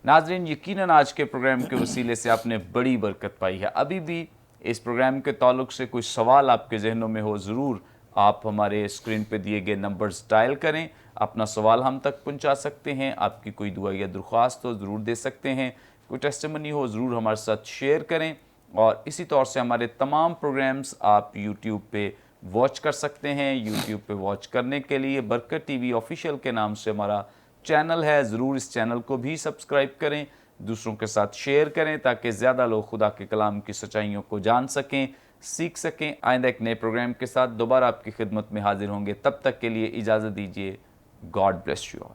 नाज़रीन, यकीनन आज के प्रोग्राम के वसीले से आपने बड़ी बरकत पाई है। अभी भी इस प्रोग्राम के ताल्लुक से कोई सवाल आपके जहनों में हो, ज़रूर आप हमारे स्क्रीन पे दिए गए नंबर्स डायल करें, अपना सवाल हम तक पहुंचा सकते हैं। आपकी कोई दुआ या दरख्वास्त हो ज़रूर दे सकते हैं, कोई टेस्टिमनी हो ज़रूर हमारे साथ शेयर करें। और इसी तौर से हमारे तमाम प्रोग्राम्स आप यूट्यूब पे वॉच कर सकते हैं। यूट्यूब पे वॉच करने के लिए बरकत टीवी ऑफिशियल के नाम से हमारा चैनल है, ज़रूर इस चैनल को भी सब्सक्राइब करें, दूसरों के साथ शेयर करें, ताकि ज़्यादा लोग खुदा के कलाम की सच्चाइयों को जान सकें, सीख सकें। आइंदा एक नए प्रोग्राम के साथ दोबारा आपकी खिदमत में हाजिर होंगे, तब तक के लिए इजाज़त दीजिए। God bless you all.